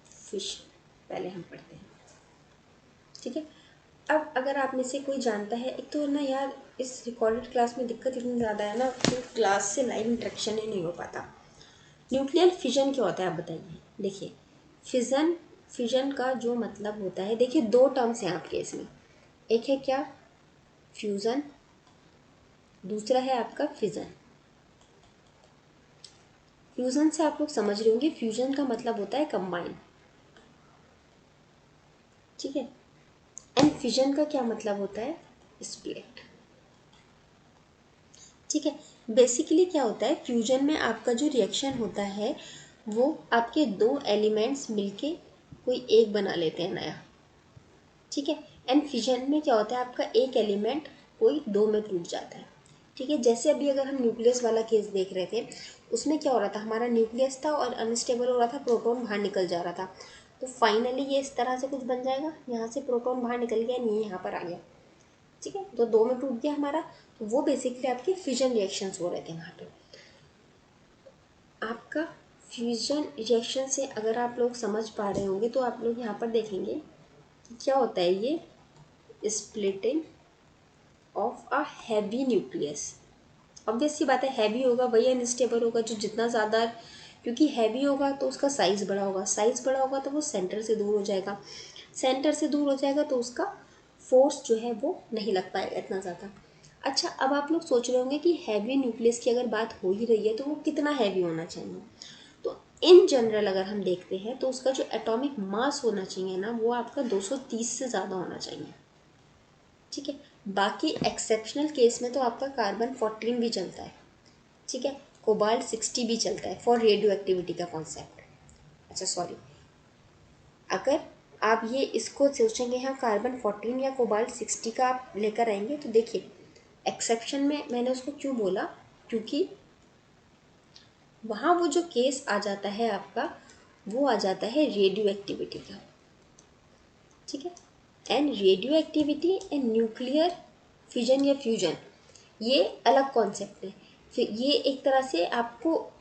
फिशन पहले हम पढ़ते हैं, ठीक है। अब अगर आप में से कोई जानता है, एक तो ना यार इस रिकॉर्डेड क्लास में दिक्कत इतनी ज़्यादा है ना कि क्लास से लाइव इंटरेक्शन ही नहीं हो पाता। न्यूक्लियर फिजन क्या होता है आप बताइए। देखिए फिजन, फिजन का जो मतलब होता है, देखिए दो टर्म्स हैं आपके इसमें, एक है क्या फ्यूज़न, दूसरा है आपका फिजन। फ्यूज़न से आप लोग समझ रहे होंगे, फ्यूजन का मतलब होता है कंबाइन, ठीक है, एंड फिजन का क्या मतलब होता है, स्प्लिट, ठीक है। बेसिकली क्या होता है, फ्यूजन में आपका जो रिएक्शन होता है वो आपके दो एलिमेंट्स मिलके कोई एक बना लेते हैं नया, ठीक है। एंड फिजन में क्या होता है, आपका एक एलिमेंट कोई दो में टूट जाता है। ठीक है। जैसे अभी अगर हम न्यूक्लियस वाला केस देख रहे थे, उसमें क्या हो रहा था, हमारा न्यूक्लियस था और अनस्टेबल हो रहा था, प्रोटॉन बाहर निकल जा रहा था। तो फाइनली ये इस तरह से कुछ बन जाएगा, यहाँ से प्रोटॉन बाहर निकल गया, ये यहाँ पर आ गया। ठीक है, तो दो में टूट गया हमारा। तो वो बेसिकली आपके फ्यूजन रिएक्शंस हो रहे थे वहाँ पे। आपका फ्यूजन रिएक्शन से अगर आप लोग समझ पा रहे होंगे तो आप लोग यहाँ पर देखेंगे कि क्या होता है, ये splitting of a heavy nucleus. Obvious सी बात है, हैवी होगा वही अनस्टेबल होगा जो जितना ज़्यादा, क्योंकि हैवी होगा तो उसका साइज़ बड़ा होगा, साइज़ बड़ा होगा तो वो सेंटर से दूर हो जाएगा, सेंटर से दूर हो जाएगा तो उसका फोर्स जो है वो नहीं लग पाएगा इतना ज़्यादा। अच्छा, अब आप लोग सोच रहे होंगे कि हैवी न्यूक्लियस की अगर बात हो ही रही है तो वो कितना हैवी होना चाहिए। तो इन जनरल अगर हम देखते हैं तो उसका जो एटॉमिक मास होना चाहिए ना, वो आपका 230 से ज़्यादा होना चाहिए। ठीक है, बाकी एक्सेप्शनल केस में तो आपका कार्बन 14 भी चलता है। ठीक है, कोबाल्ट 60 भी चलता है फॉर रेडियो एक्टिविटी का कॉन्सेप्ट। अच्छा सॉरी, अगर आप ये इसको सोचेंगे हाँ कार्बन 14 या कोबाल्ट 60 का आप लेकर आएंगे, तो देखिए एक्सेप्शन में मैंने उसको क्यों बोला, क्योंकि वहाँ वो जो केस आ जाता है आपका, वो आ जाता है रेडियो एक्टिविटी का। ठीक है, and radio activity and nuclear fission या फ्यूजन ये अलग कॉन्सेप्ट है। फिर ये एक तरह से आपको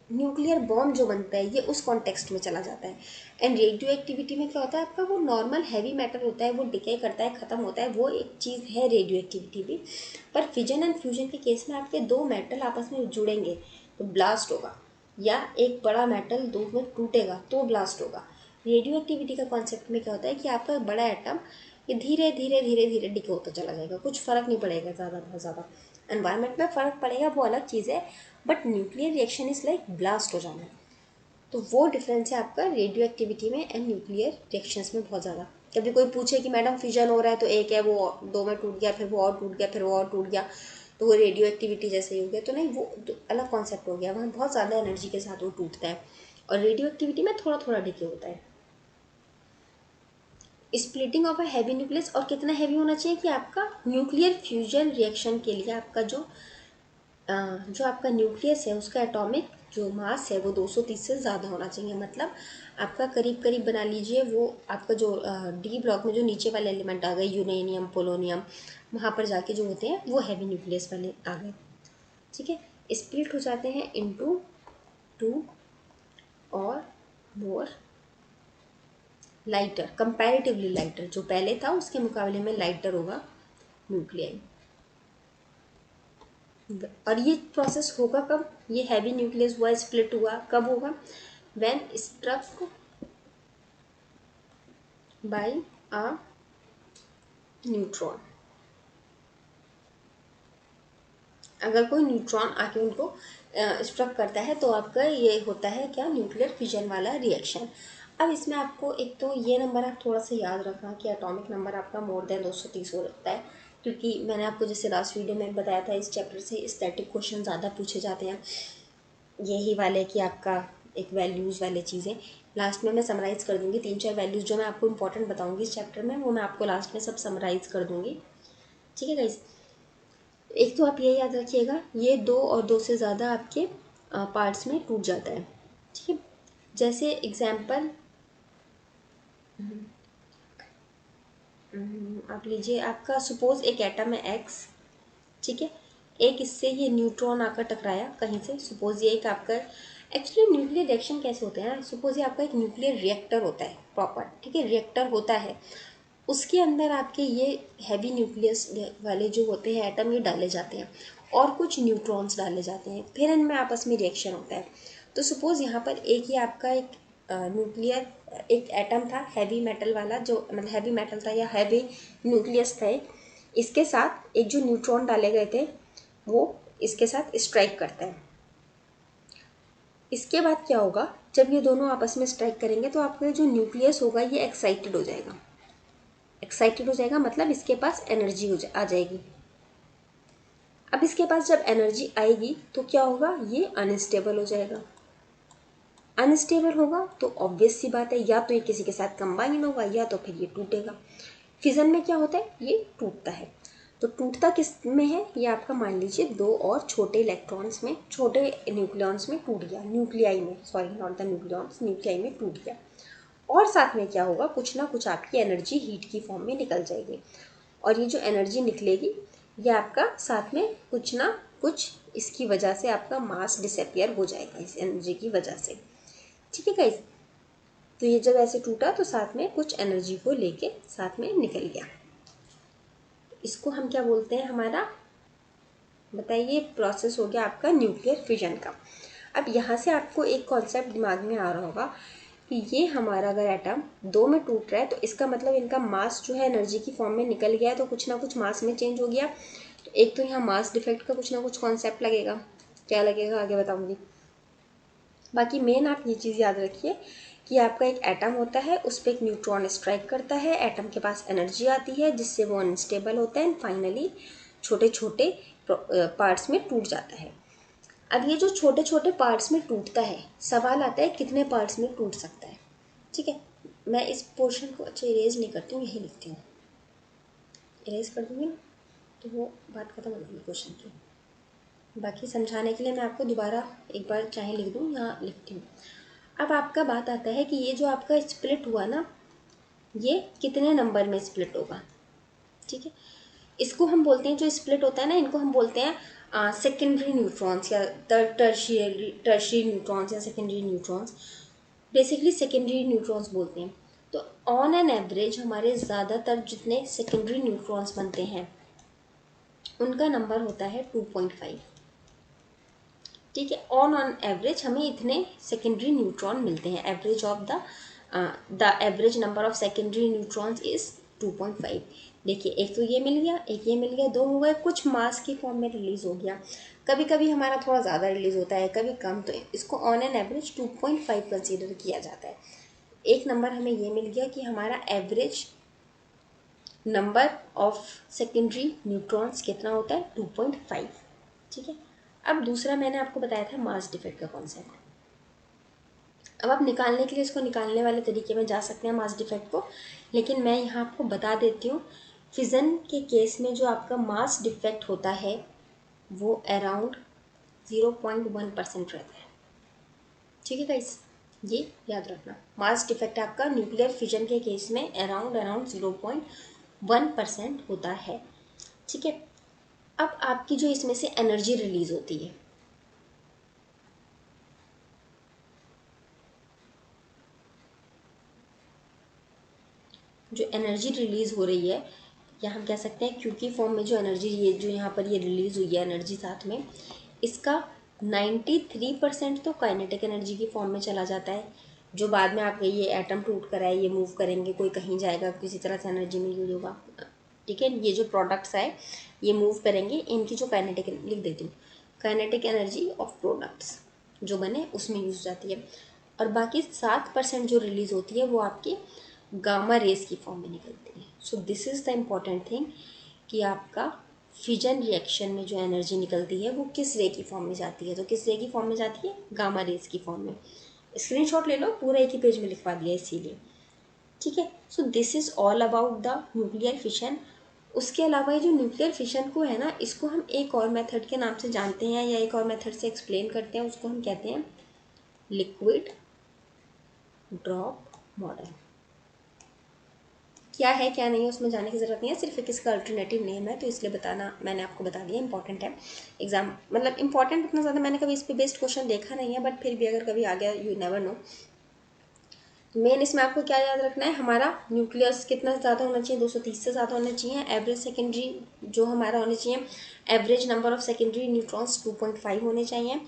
न्यूक्लियर बॉम्ब जो बनता है ये उस कॉन्टेक्स्ट में चला जाता है। एंड रेडियो एक्टिविटी में क्या होता है, आपका वो नॉर्मल हैवी मैटर होता है, वो डिके करता है, ख़त्म होता है, वो एक चीज़ है रेडियो एक्टिविटी भी। पर फिजन एंड फ्यूजन के केस में आपके दो मेटल आपस में जुड़ेंगे तो ब्लास्ट होगा, या एक बड़ा मेटल दो में टूटेगा तो ब्लास्ट होगा। रेडियो एक्टिविटी का कॉन्सेप्ट में क्या होता है कि आपका बड़ा एटम ये धीरे धीरे धीरे धीरे डिके होता चला जाएगा, कुछ फ़र्क नहीं पड़ेगा ज़्यादा बहुत ज़्यादा। एनवायरनमेंट में फ़र्क पड़ेगा वो अलग चीज़ है, but nuclear reaction is like blast हो जाना। तो वो डिफरेंस है आपका रेडियो एक्टिविटी में एंड न्यूक्लियर रिएक्शंस में बहुत ज़्यादा। कभी कोई पूछे कि मैडम फ्यूजन हो रहा है तो एक है वो दो में टूट गया, फिर वो और टूट गया, फिर वो और टूट गया, तो वो रेडियो एक्टिविटी जैसे ही हो गया, तो नहीं, वो तो अलग कॉन्सेप्ट हो गया, वहाँ बहुत ज़्यादा एनर्जी के साथ वो टूटता है, और रेडियो एक्टिविटी में थोड़ा थोड़ा डिके होता है। Splitting of a heavy nucleus, और कितना हैवी होना चाहिए कि आपका न्यूक्लियर फ्यूजन रिएक्शन के लिए आपका जो आपका न्यूक्लियस है उसका एटॉमिक जो मास है वो 230 से ज़्यादा होना चाहिए। मतलब आपका करीब करीब बना लीजिए, वो आपका जो डी ब्लॉक में जो नीचे वाले एलिमेंट आ गए, यूरेनियम पोलोनियम, वहाँ पर जाके जो होते हैं वो हैवी न्यूक्लियस वाले आ गए। ठीक है, स्प्लिट हो जाते हैं इनटू 2 और मोर लाइटर, कंपैरेटिवली लाइटर, जो पहले था उसके मुकाबले में लाइटर होगा न्यूक्लियाई। और ये प्रोसेस होगा कब, ये हैवी न्यूक्लियस हुआ स्प्लिट हुआ कब होगा, when struck by a neutron. अगर कोई न्यूट्रॉन आके उनको स्ट्रक करता है तो आपका ये होता है क्या, न्यूक्लियर फिजन वाला रिएक्शन। अब इसमें आपको एक तो ये नंबर आप थोड़ा सा याद रखना कि एटॉमिक नंबर आपका मोर देन 230 हो सकता है, क्योंकि मैंने आपको जैसे लास्ट वीडियो में बताया था इस चैप्टर से स्टैटिक क्वेश्चन ज़्यादा पूछे जाते हैं, यही वाले कि आपका एक वैल्यूज़ वाले चीज़ें। लास्ट में मैं समराइज़ कर दूँगी 3-4 वैल्यूज़ जो मैं आपको इंपॉर्टेंट बताऊँगी इस चैप्टर में, वो मैं आपको लास्ट में सब समराइज़ कर दूँगी। ठीक है गाइस, एक तो आप ये याद रखिएगा, ये 2 और 2 से ज़्यादा आपके पार्ट्स में टूट जाता है। ठीक है, जैसे एग्जाम्पल आप लीजिए, आपका सपोज एक एटम है एक्स। ठीक है, एक इससे ये न्यूट्रॉन आकर टकराया कहीं से, सपोज ये एक आपका, एक्चुअली न्यूक्लियर रिएक्शन कैसे होते हैं ना, सपोज ये आपका एक न्यूक्लियर रिएक्टर होता है प्रॉपर। ठीक है, रिएक्टर होता है, उसके अंदर आपके ये हैवी न्यूक्लियस वाले जो होते हैं एटम, ये डाले जाते हैं और कुछ न्यूट्रॉन्स डाले जाते हैं, फिर इनमें आपस में रिएक्शन होता है। तो सपोज़ यहाँ पर एक ही आपका एक न्यूक्लियर एक एटम था हैवी मेटल वाला, जो मतलब हैवी मेटल था या हैवी न्यूक्लियस था, इसके साथ एक जो न्यूट्रॉन डाले गए थे वो इसके साथ स्ट्राइक करता है। इसके बाद क्या होगा, जब ये दोनों आपस में स्ट्राइक करेंगे तो आपका जो न्यूक्लियस होगा ये एक्साइटेड हो जाएगा। एक्साइटेड हो जाएगा मतलब इसके पास एनर्जी आ जाएगी। अब इसके पास जब एनर्जी आएगी तो क्या होगा, ये अनस्टेबल हो जाएगा। अनस्टेबल होगा तो ऑब्वियस सी बात है, या तो ये किसी के साथ कंबाइन होगा या तो फिर ये टूटेगा। फिजन में क्या होता है, ये टूटता है। तो तो टूटता किस में है, ये आपका मान लीजिए दो और छोटे इलेक्ट्रॉन्स में, छोटे न्यूक्लियॉन्स में टूट गया, न्यूक्लियाई में, sorry not the nucleons, nuclei में टूट गया। और साथ में क्या होगा, कुछ ना कुछ आपकी एनर्जी हीट की फॉर्म में निकल जाएगी, और ये जो एनर्जी निकलेगी ये आपका साथ में कुछ ना कुछ इसकी वजह से आपका मास डिसअपियर हो जाएगा इस एनर्जी की वजह से। ठीक है गाइस, तो ये जब ऐसे टूटा तो साथ में कुछ एनर्जी को लेके साथ में निकल गया। इसको हम क्या बोलते हैं, हमारा बताइए प्रोसेस हो गया आपका न्यूक्लियर फिजन का। अब यहाँ से आपको एक कॉन्सेप्ट दिमाग में आ रहा होगा कि ये हमारा अगर एटम दो में टूट रहा है तो इसका मतलब इनका मास जो है एनर्जी की फॉर्म में निकल गया है, तो कुछ ना कुछ मास में चेंज हो गया। तो एक तो यहाँ मास डिफेक्ट का कुछ ना कुछ कॉन्सेप्ट लगेगा, क्या लगेगा आगे बताऊँगी। बाकी मेन आप ये चीज़ याद रखिए कि आपका एक एटम होता है, उस पर एक न्यूट्रॉन स्ट्राइक करता है, एटम के पास एनर्जी आती है जिससे वो अनस्टेबल होता है एंड फाइनली छोटे छोटे पार्ट्स में टूट जाता है। अब ये जो छोटे छोटे पार्ट्स में टूटता है, सवाल आता है कितने पार्ट्स में टूट सकता है। ठीक है, मैं इस पोर्शन को अच्छा इरेज नहीं करती हूँ, यही लिखती हूँ, इरेज कर दूँगी ना तो वो बात खत्म हो जाएगी क्वेश्चन की। बाकी समझाने के लिए मैं आपको दोबारा एक बार चाहे लिख दूँ, यहाँ लिखती हूँ। अब आपका बात आता है कि ये जो आपका स्प्लिट हुआ ना, ये कितने नंबर में स्प्लिट होगा। ठीक है, इसको हम बोलते हैं, जो स्प्लिट होता है ना, इनको हम बोलते हैं सेकेंडरी न्यूट्रॉन्स या टर्शियरी न्यूट्रॉन्स या secondary neutrons, basically secondary neutrons बोलते हैं। तो ऑन एन एवरेज हमारे ज़्यादातर जितने सेकेंडरी न्यूट्रॉन्स बनते हैं उनका नंबर होता है 2.5। ठीक है, ऑन एवरेज हमें इतने सेकेंडरी न्यूट्रॉन मिलते हैं, average of the average number of secondary neutrons is 2.5। देखिए, एक तो ये मिल गया, एक ये मिल गया, दो हो गए, कुछ मास की फॉर्म में रिलीज हो गया। कभी कभी हमारा थोड़ा ज़्यादा रिलीज होता है, कभी कम, तो इसको ऑन एन एवरेज 2.5 कंसीडर किया जाता है। एक नंबर हमें ये मिल गया कि हमारा average number of secondary neutrons कितना होता है, 2.5। ठीक है, अब दूसरा मैंने आपको बताया था मास डिफेक्ट का कॉन्सेप्ट। अब आप निकालने के लिए इसको निकालने वाले तरीके में जा सकते हैं मास डिफेक्ट को, लेकिन मैं यहाँ आपको बता देती हूँ, फिजन के केस में जो आपका मास डिफेक्ट होता है वो अराउंड 0.1% रहता है। ठीक है गाइस, ये याद रखना, मास डिफेक्ट आपका न्यूक्लियर फिजन के केस में अराउंड 0.1% होता है। ठीक है, अब आपकी जो इसमें से एनर्जी रिलीज होती है, जो एनर्जी रिलीज हो रही है, या हम कह सकते हैं क्यूकी फॉर्म में जो एनर्जी, ये जो यहाँ पर ये रिलीज हुई है एनर्जी, साथ में इसका 93% तो काइनेटिक एनर्जी की फॉर्म में चला जाता है, जो बाद में आप ये एटम टूट कर आए, ये मूव करेंगे, कोई कहीं जाएगा, किसी तरह से एनर्जी में यूज होगा। ठीक है, ये जो प्रोडक्ट्स है ये मूव करेंगे, इनकी जो काइनेटिक, लिख देती हूँ, काइनेटिक एनर्जी ऑफ प्रोडक्ट्स जो बने उसमें यूज जाती है। और बाकी 7% जो रिलीज होती है वो आपकी गामा रेस की फॉर्म में निकलती है। So this is the important thing कि आपका फिजन रिएक्शन में जो एनर्जी निकलती है वो किस रे की फॉर्म में जाती है। तो किस रे की फॉर्म में जाती है, गामा रेस की फॉर्म में। स्क्रीनशॉट ले लो, पूरा एक ही पेज में लिखवा दिया इसीलिए। ठीक है, so this is all about the nuclear fission. उसके अलावा ये जो न्यूक्लियर फिशन को है ना, इसको हम एक और मेथड के नाम से जानते हैं, या एक और मेथड से एक्सप्लेन करते हैं, उसको हम कहते हैं लिक्विड ड्रॉप मॉडल। क्या है क्या नहीं है उसमें जाने की ज़रूरत नहीं है, सिर्फ एक इसका अल्टरनेटिव नेम है, तो इसलिए बताना मैंने आपको बता दिया, इंपॉर्टेंट है एग्जाम, मतलब इंपॉर्टेंट उतना ज़्यादा मैंने कभी इस पर बेस्ड क्वेश्चन देखा नहीं है, बट फिर भी अगर कभी आ गया, यू नेवर नो। मेन इसमें आपको क्या याद रखना है, हमारा न्यूक्लियस कितना ज़्यादा होना चाहिए, 230 से ज़्यादा होना चाहिए। एवरेज सेकेंडरी जो हमारा होना चाहिए, average number of secondary neutrons 2.5 होने चाहिए।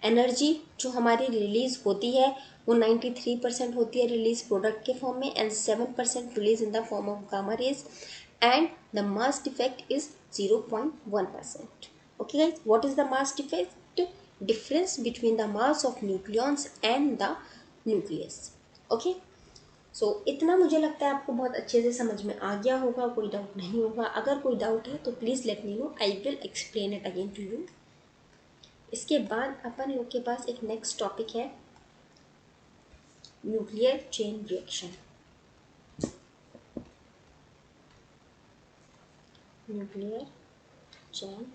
एनर्जी जो हमारी रिलीज होती है वो 93% होती है रिलीज प्रोडक्ट के फॉर्म में, and 7% release in the form of gamma rays, and the mass defect is 0.1%. Okay guys, what is the mass defect? Difference between the mass of nucleons and the nucleus. Okay, so इतना मुझे लगता है आपको बहुत अच्छे से समझ में आ गया होगा, कोई डाउट नहीं होगा। अगर कोई डाउट है तो please let me know, I will explain it again to you. इसके बाद अपन लोग के पास एक नेक्स्ट टॉपिक है nuclear chain reaction. Nuclear chain.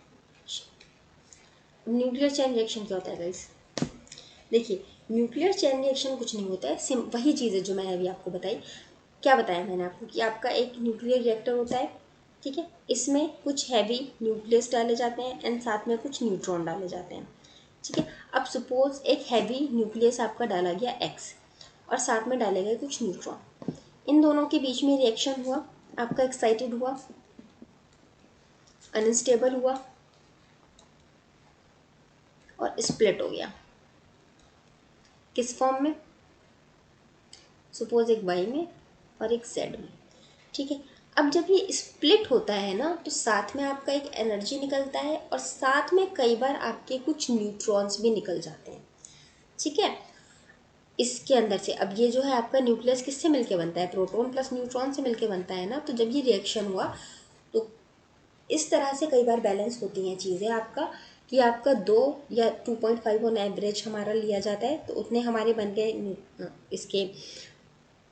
Nuclear chain reaction क्या होता है गाइस? देखिए, न्यूक्लियर चेन रिएक्शन कुछ नहीं होता है, वही चीज़ है जो मैंने अभी आपको बताई। क्या बताया मैंने आपको कि आपका एक न्यूक्लियर रिएक्टर होता है, ठीक है, इसमें कुछ हैवी न्यूक्लियस डाले जाते हैं एंड साथ में कुछ न्यूट्रॉन डाले जाते हैं, ठीक है। अब सपोज एक हैवी न्यूक्लियस आपका डाला गया एक्स और साथ में डाले गए कुछ न्यूट्रॉन, इन दोनों के बीच में रिएक्शन हुआ, आपका एक्साइटेड हुआ, अनस्टेबल हुआ और स्प्लिट हो गया। किस फॉर्म में? सपोज एक वाई में और एक जेड में, ठीक है। अब जब ये स्प्लिट होता है ना, तो साथ में आपका एक एनर्जी निकलता है और साथ में कई बार आपके कुछ न्यूट्रॉन्स भी निकल जाते हैं, ठीक है, इसके अंदर से। अब ये जो है आपका न्यूक्लियस किससे मिलके बनता है? प्रोटॉन प्लस न्यूट्रॉन से मिलके बनता है ना। तो जब ये रिएक्शन हुआ तो इस तरह से कई बार बैलेंस होती हैं चीज़ें आपका, कि आपका 2 या 2.5 ऑन एवरेज हमारा लिया जाता है, तो उतने हमारे बन गए इसके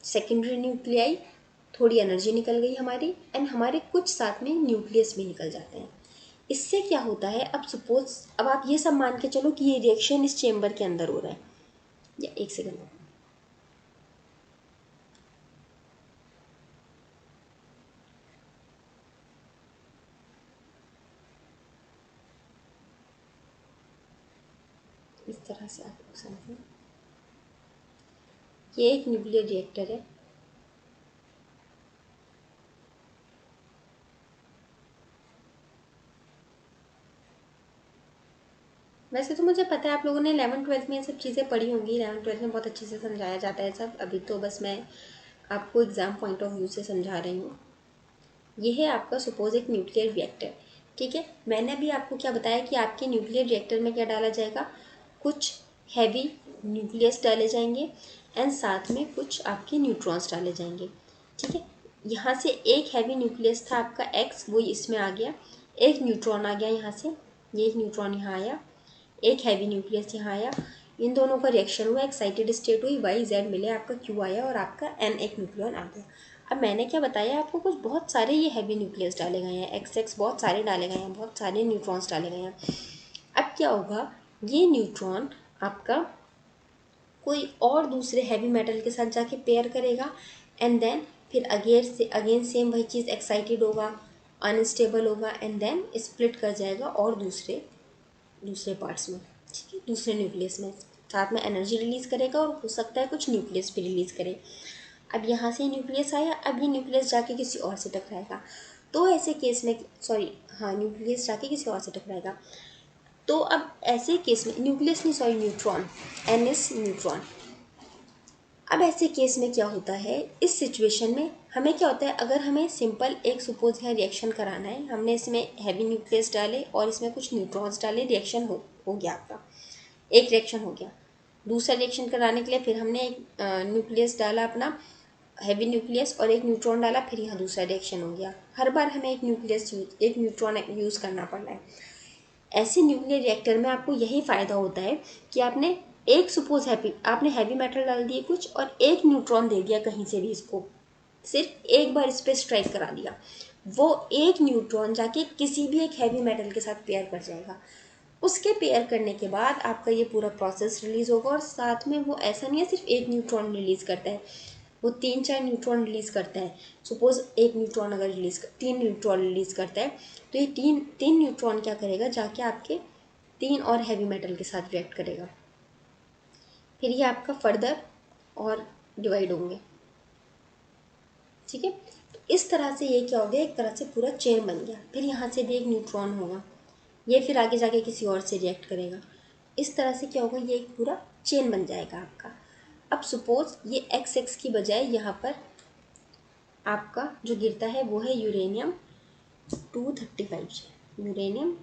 सेकेंडरी न्यूक्लियाई, थोड़ी एनर्जी निकल गई हमारी एंड हमारे कुछ साथ में न्यूक्लियस भी निकल जाते हैं। इससे क्या होता है, अब सपोज अब आप ये सब मान के चलो कि ये रिएक्शन इस चेम्बर के अंदर हो रहा है, या एक सेकेंड, इस तरह से आपको समझो, ये एक न्यूक्लियर रिएक्टर है, वैसे तो मुझे पता है आप लोगों ने 11th-12th में ये सब चीज़ें पढ़ी होंगी, 11th-12th में बहुत अच्छे से समझाया जाता है सब, अभी तो बस मैं आपको एग्ज़ाम पॉइंट ऑफ व्यू से समझा रही हूँ। ये है आपका सपोज एक न्यूक्लियर रिएक्टर, ठीक है। मैंने भी आपको क्या बताया कि आपके न्यूक्लियर रिएक्टर में क्या डाला जाएगा, कुछ हैवी न्यूक्लियस डाले जाएंगे एंड साथ में कुछ आपके न्यूट्रॉन्स डाले जाएंगे, ठीक है। यहाँ से एक हैवी न्यूक्लियस था आपका एक्स, वो इसमें आ गया, एक न्यूट्रॉन आ गया यहाँ से, ये एक न्यूट्रॉन यहाँ आया, एक हैवी न्यूक्लियस यहाँ आया, इन दोनों का रिएक्शन हुआ, एक्साइटेड स्टेट हुई, वाई जेड मिले, आपका क्यू आया और आपका एन एक न्यूक्लियन आ गया। अब मैंने क्या बताया आपको, कुछ बहुत सारे ये हैवी न्यूक्लियस डाले गए हैं, एक्स एक्स बहुत सारे डाले गए हैं, बहुत सारे न्यूट्रॉन्स डाले गए हैं। अब क्या होगा, ये न्यूट्रॉन आपका कोई और दूसरे हैवी मेटल के साथ जाके पेयर करेगा एंड देन फिर अगेन सेम वही चीज़, एक्साइटेड होगा, अनस्टेबल होगा एंड देन स्प्लिट कर जाएगा और दूसरे पार्ट्स में, ठीक है, दूसरे न्यूक्लियस में, साथ में एनर्जी रिलीज़ करेगा और हो सकता है कुछ न्यूक्लियस भी रिलीज़ करे। अब यहाँ से न्यूक्लियस आया, अब ये न्यूक्लियस जाके किसी और से टकराएगा, तो ऐसे केस में न्यूक्लियस जाके किसी और से टकराएगा, तो अब ऐसे केस में न्यूक्लियस नहीं, न्यूट्रॉन, एनएस न्यूट्रॉन। अब ऐसे केस में क्या होता है, इस सिचुएशन में हमें क्या होता है, अगर हमें सिंपल एक सपोज यहाँ रिएक्शन कराना है, हमने इसमें हैवी न्यूक्लियस डाले और इसमें कुछ न्यूट्रॉन्स डाले, रिएक्शन हो गया आपका, एक रिएक्शन हो गया। दूसरा रिएक्शन कराने के लिए फिर हमने एक न्यूक्लियस डाला अपना हैवी न्यूक्लियस और एक न्यूट्रॉन डाला, फिर यहाँ दूसरा रिएक्शन हो गया। हर बार हमें एक न्यूट्रॉन यूज़ करना पड़ रहा है। ऐसे न्यूक्लियर रिएक्टर में आपको यही फ़ायदा होता है कि आपने एक सपोज आपने हैवी मेटल डाल दिए कुछ और एक न्यूट्रॉन दे दिया कहीं से भी, इसको सिर्फ एक बार इस पर स्ट्राइक करा दिया, वो एक न्यूट्रॉन जाके किसी भी एक हैवी मेटल के साथ पेयर कर जाएगा। उसके पेयर करने के बाद आपका ये पूरा प्रोसेस रिलीज़ होगा और साथ में वो ऐसा नहीं है सिर्फ एक न्यूट्रॉन रिलीज़ करता है, वो 3-4 न्यूट्रॉन रिलीज़ करता है। सपोज एक न्यूट्रॉन अगर 3 न्यूट्रॉन रिलीज़ करता है, तो ये तीन न्यूट्रॉन क्या करेगा, जाके आपके 3 और हैवी मेटल के साथ रिएक्ट करेगा, फिर ये आपका फर्दर और डिवाइड होंगे, ठीक है। तो इस तरह से ये क्या हो गया, एक तरह से पूरा चेन बन गया। फिर यहाँ से भी एक न्यूट्रॉन होगा, ये फिर आगे जाके किसी और से रिएक्ट करेगा, इस तरह से क्या होगा, ये एक पूरा चेन बन जाएगा आपका। अब सपोज ये एक्स एक्स की बजाय यहाँ पर आपका जो गिरता है वो है यूरेनियम 235, यूरेनियम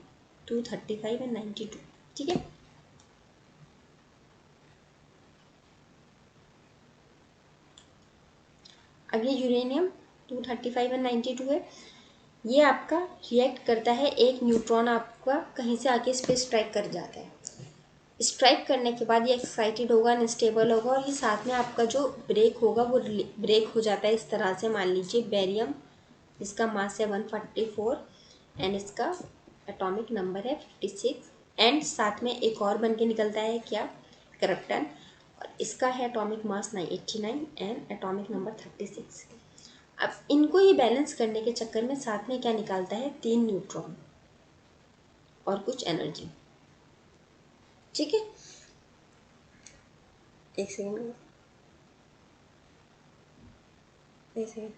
235 एंड 92, ठीक है। अब ये यूरेनियम 235 एंड 92 है, ये आपका रिएक्ट करता है, एक न्यूट्रॉन आपका कहीं से आके इस पर स्ट्राइक कर जाता है, स्ट्राइक करने के बाद ये एक्साइटेड होगा, अनस्टेबल होगा और ये साथ में आपका जो ब्रेक होगा वो ब्रेक हो जाता है इस तरह से। मान लीजिए बेरियम, इसका मास है 144, एंड इसका एटॉमिक नंबर है 56 एंड साथ में एक और बन के निकलता है क्या, क्रिप्टन, और इसका है atomic mass 989 and atomic number 36। अब इनको ये बैलेंस करने के चक्कर में साथ में क्या निकालता है, 3 न्यूट्रॉन और कुछ एनर्जी। ठीक है, एक सेकेंड, एक सेकेंड।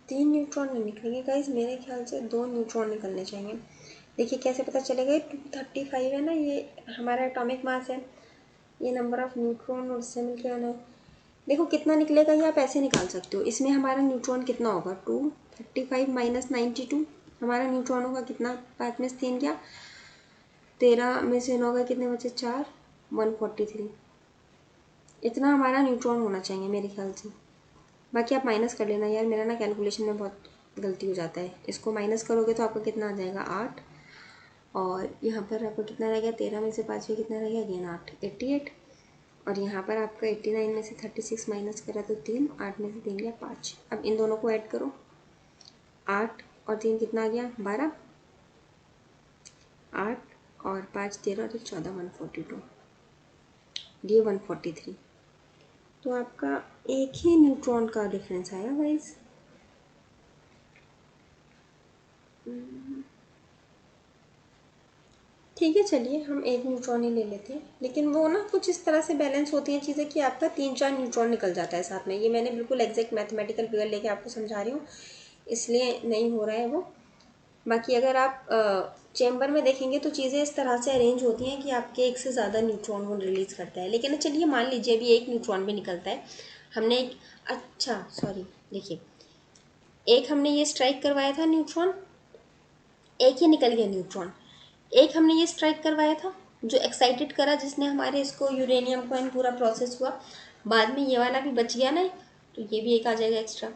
तीन न्यूट्रॉन नहीं निकलेंगे गाइस, मेरे ख्याल से 2 न्यूट्रॉन निकलने चाहिए। देखिए कैसे पता चलेगा, 235 है ना, ये हमारा एटॉमिक मास है, ये नंबर ऑफ न्यूट्रॉन और इससे मिलकर आना है। देखो कितना निकलेगा ये आप ऐसे निकाल सकते हो, इसमें हमारा न्यूट्रॉन कितना होगा, 235 माइनस 92, हमारा न्यूट्रॉन होगा कितना, 5 में से 3 क्या, 13 में से 9 का कितने बचे, 4, 143, इतना हमारा न्यूट्रॉन होना चाहिए मेरे ख्याल से। बाकी आप माइनस कर लेना यार, मेरा ना कैलकुलेशन में बहुत गलती हो जाता है। इसको माइनस करोगे तो आपका कितना आ जाएगा, 8, और यहाँ पर आपका कितना रह गया, 13 में से 5 में कितना रह गया, अगेन 8, 88, और यहाँ पर आपका 89 में से 36 माइनस करा तो 3, 8 में से 3 गया 5। अब इन दोनों को ऐड करो, 8 और 3 कितना आ गया, 12, 8 और 5 13 और 14, 142, ये 143। तो आपका एक ही न्यूट्रॉन का डिफरेंस आया गाइस। ठीक है, चलिए हम एक न्यूट्रॉन ही ले लेते हैं, लेकिन वो ना कुछ इस तरह से बैलेंस होती हैं चीज़ें कि आपका 3-4 न्यूट्रॉन निकल जाता है साथ में। ये मैंने बिल्कुल एग्जैक्ट मैथमेटिकल फिगर लेके आपको समझा रही हूँ, इसलिए नहीं हो रहा है वो। बाकी अगर आप चैम्बर में देखेंगे तो चीज़ें इस तरह से अरेंज होती हैं कि आपके एक से ज़्यादा न्यूट्रॉन वो रिलीज़ करता है। लेकिन चलिए मान लीजिए अभी एक न्यूट्रॉन भी निकलता है, हमने एक, अच्छा सॉरी, देखिए एक हमने ये स्ट्राइक करवाया था न्यूट्रॉन, एक ही निकल गया न्यूट्रॉन। एक हमने ये स्ट्राइक करवाया था जो एक्साइटेड करा, जिसने हमारे इसको यूरेनियम को इन पूरा प्रोसेस हुआ, बाद में ये वाला भी बच गया ना, तो ये भी एक आ जाएगा एक्स्ट्रा,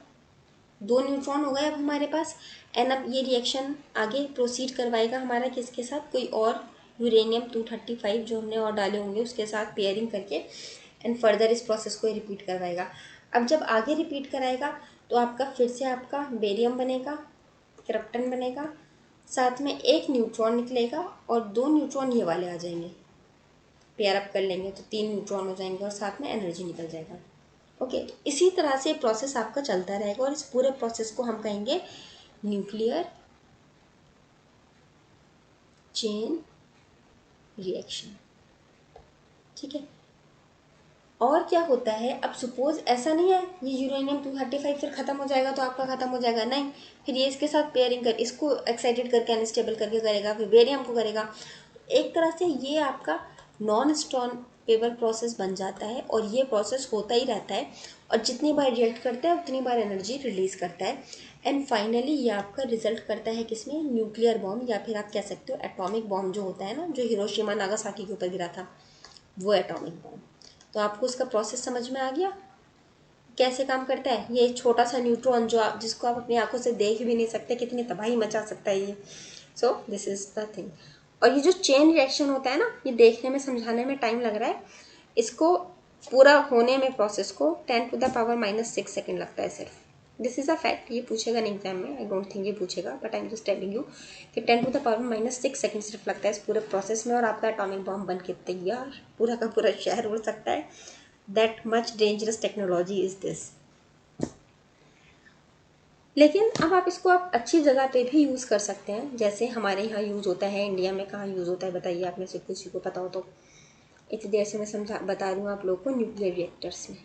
2 न्यूट्रॉन हो गए अब हमारे पास। एंड अब ये रिएक्शन आगे प्रोसीड करवाएगा हमारा किसके साथ, कोई और यूरेनियम 235 जो हमने और डाले होंगे उसके साथ पेयरिंग करके, एंड फर्दर इस प्रोसेस को रिपीट करवाएगा। अब जब आगे रिपीट कराएगा तो आपका फिर से आपका बेरियम बनेगा, क्रिप्टन बनेगा, साथ में एक न्यूट्रॉन निकलेगा और 2 न्यूट्रॉन ये वाले आ जाएंगे, पेयर अप कर लेंगे तो 3 न्यूट्रॉन हो जाएंगे और साथ में एनर्जी निकल जाएगा। ओके, तो इसी तरह से प्रोसेस आपका चलता रहेगा और इस पूरे प्रोसेस को हम कहेंगे न्यूक्लियर चेन रिएक्शन। ठीक है, और क्या होता है, अब सपोज ऐसा नहीं है ये यूरेनियम 235 फिर ख़त्म हो जाएगा तो आपका ख़त्म हो जाएगा, नहीं, फिर ये इसके साथ पेयरिंग कर, इसको एक्साइटेड करके अनस्टेबल करके करेगा, फिर बेरियम को करेगा। एक तरह से ये आपका नॉन स्टॉपेबल प्रोसेस बन जाता है और ये प्रोसेस होता ही रहता है, और जितनी बार रिएक्ट करता है उतनी बार एनर्जी रिलीज़ करता है, एंड फाइनली ये आपका रिजल्ट करता है किसमें, न्यूक्लियर बॉम्ब, या फिर आप कह सकते हो एटॉमिक बॉम्ब जो होता है ना, जो हिरोशिमा नागासाकी के ऊपर गिरा था, वो एटॉमिक बॉम्ब। तो आपको उसका प्रोसेस समझ में आ गया कैसे काम करता है। ये छोटा सा न्यूट्रॉन जो आप, जिसको आप अपनी आंखों से देख भी नहीं सकते, कितनी तबाही मचा सकता है ये। So this is the thing. और ये जो चेन रिएक्शन होता है ना, ये देखने में समझाने में टाइम लग रहा है, इसको पूरा होने में प्रोसेस को 10⁻⁻⁶ सेकेंड लगता है सिर्फ। दिस इज़ अ फैक्ट, ये पूछेगा नहीं एग्जाम में, आई डोंट थिंक ये पूछेगा, but I am just telling you कि 10⁻⁻⁶ सेकेंड सिर्फ लगता है इस पूरे प्रोसेस में, और आपका एटॉमिक बॉम्ब बन के तैयार, पूरा का पूरा शहर उड़ सकता है। That much dangerous technology is this. लेकिन अब आप इसको आप अच्छी जगह पे भी यूज़ कर सकते हैं, जैसे हमारे यहाँ यूज़ होता है, इंडिया में कहाँ यूज़ होता है बताइए, आप में से किसी को पता हो तो। इतनी देर से मैं बता दूँ आप लोग को, न्यूक्लियर रिएक्टर्स में।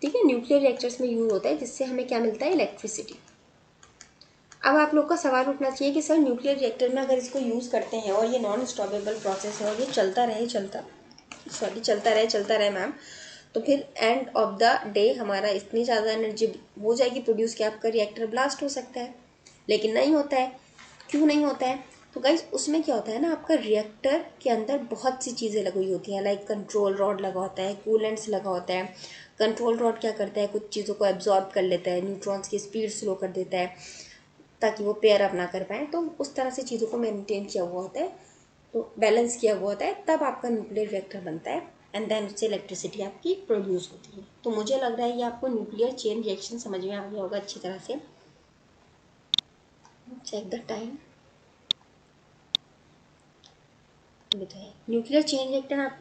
ठीक है, न्यूक्लियर रिएक्टर्स में यूज़ होता है, जिससे हमें क्या मिलता है, इलेक्ट्रिसिटी। अब आप लोग का सवाल उठना चाहिए कि सर न्यूक्लियर रिएक्टर में अगर इसको यूज़ करते हैं और ये नॉन स्टॉपेबल प्रोसेस है और ये चलता रहे मैम, तो फिर एंड ऑफ द डे हमारा इतनी ज़्यादा एनर्जी हो जाएगी प्रोड्यूस कि आपका रिएक्टर ब्लास्ट हो सकता है। लेकिन नहीं होता है, क्यों नहीं होता है, तो गाइस उसमें क्या होता है ना, आपका रिएक्टर के अंदर बहुत सी चीज़ें लगी हुई होती हैं, लाइक कंट्रोल रॉड लगा होता है, कूलेंट्स लगा होता है। कंट्रोल रॉड क्या करता है, कुछ चीज़ों को एब्जॉर्ब कर लेता है, न्यूट्रॉन्स की स्पीड स्लो कर देता है, ताकि वो पेयर अप ना कर पाएँ। तो उस तरह से चीज़ों को मेंटेन किया हुआ होता है, तो बैलेंस किया हुआ होता है, तब आपका न्यूक्लियर रिएक्टर बनता है एंड देन उससे इलेक्ट्रिसिटी आपकी प्रोड्यूस होती है। तो मुझे लग रहा है ये आपको न्यूक्लियर चेन रिएक्शन समझ में आ गया होगा अच्छी तरह से। Check the time. बताइए, न्यूक्लियर चेन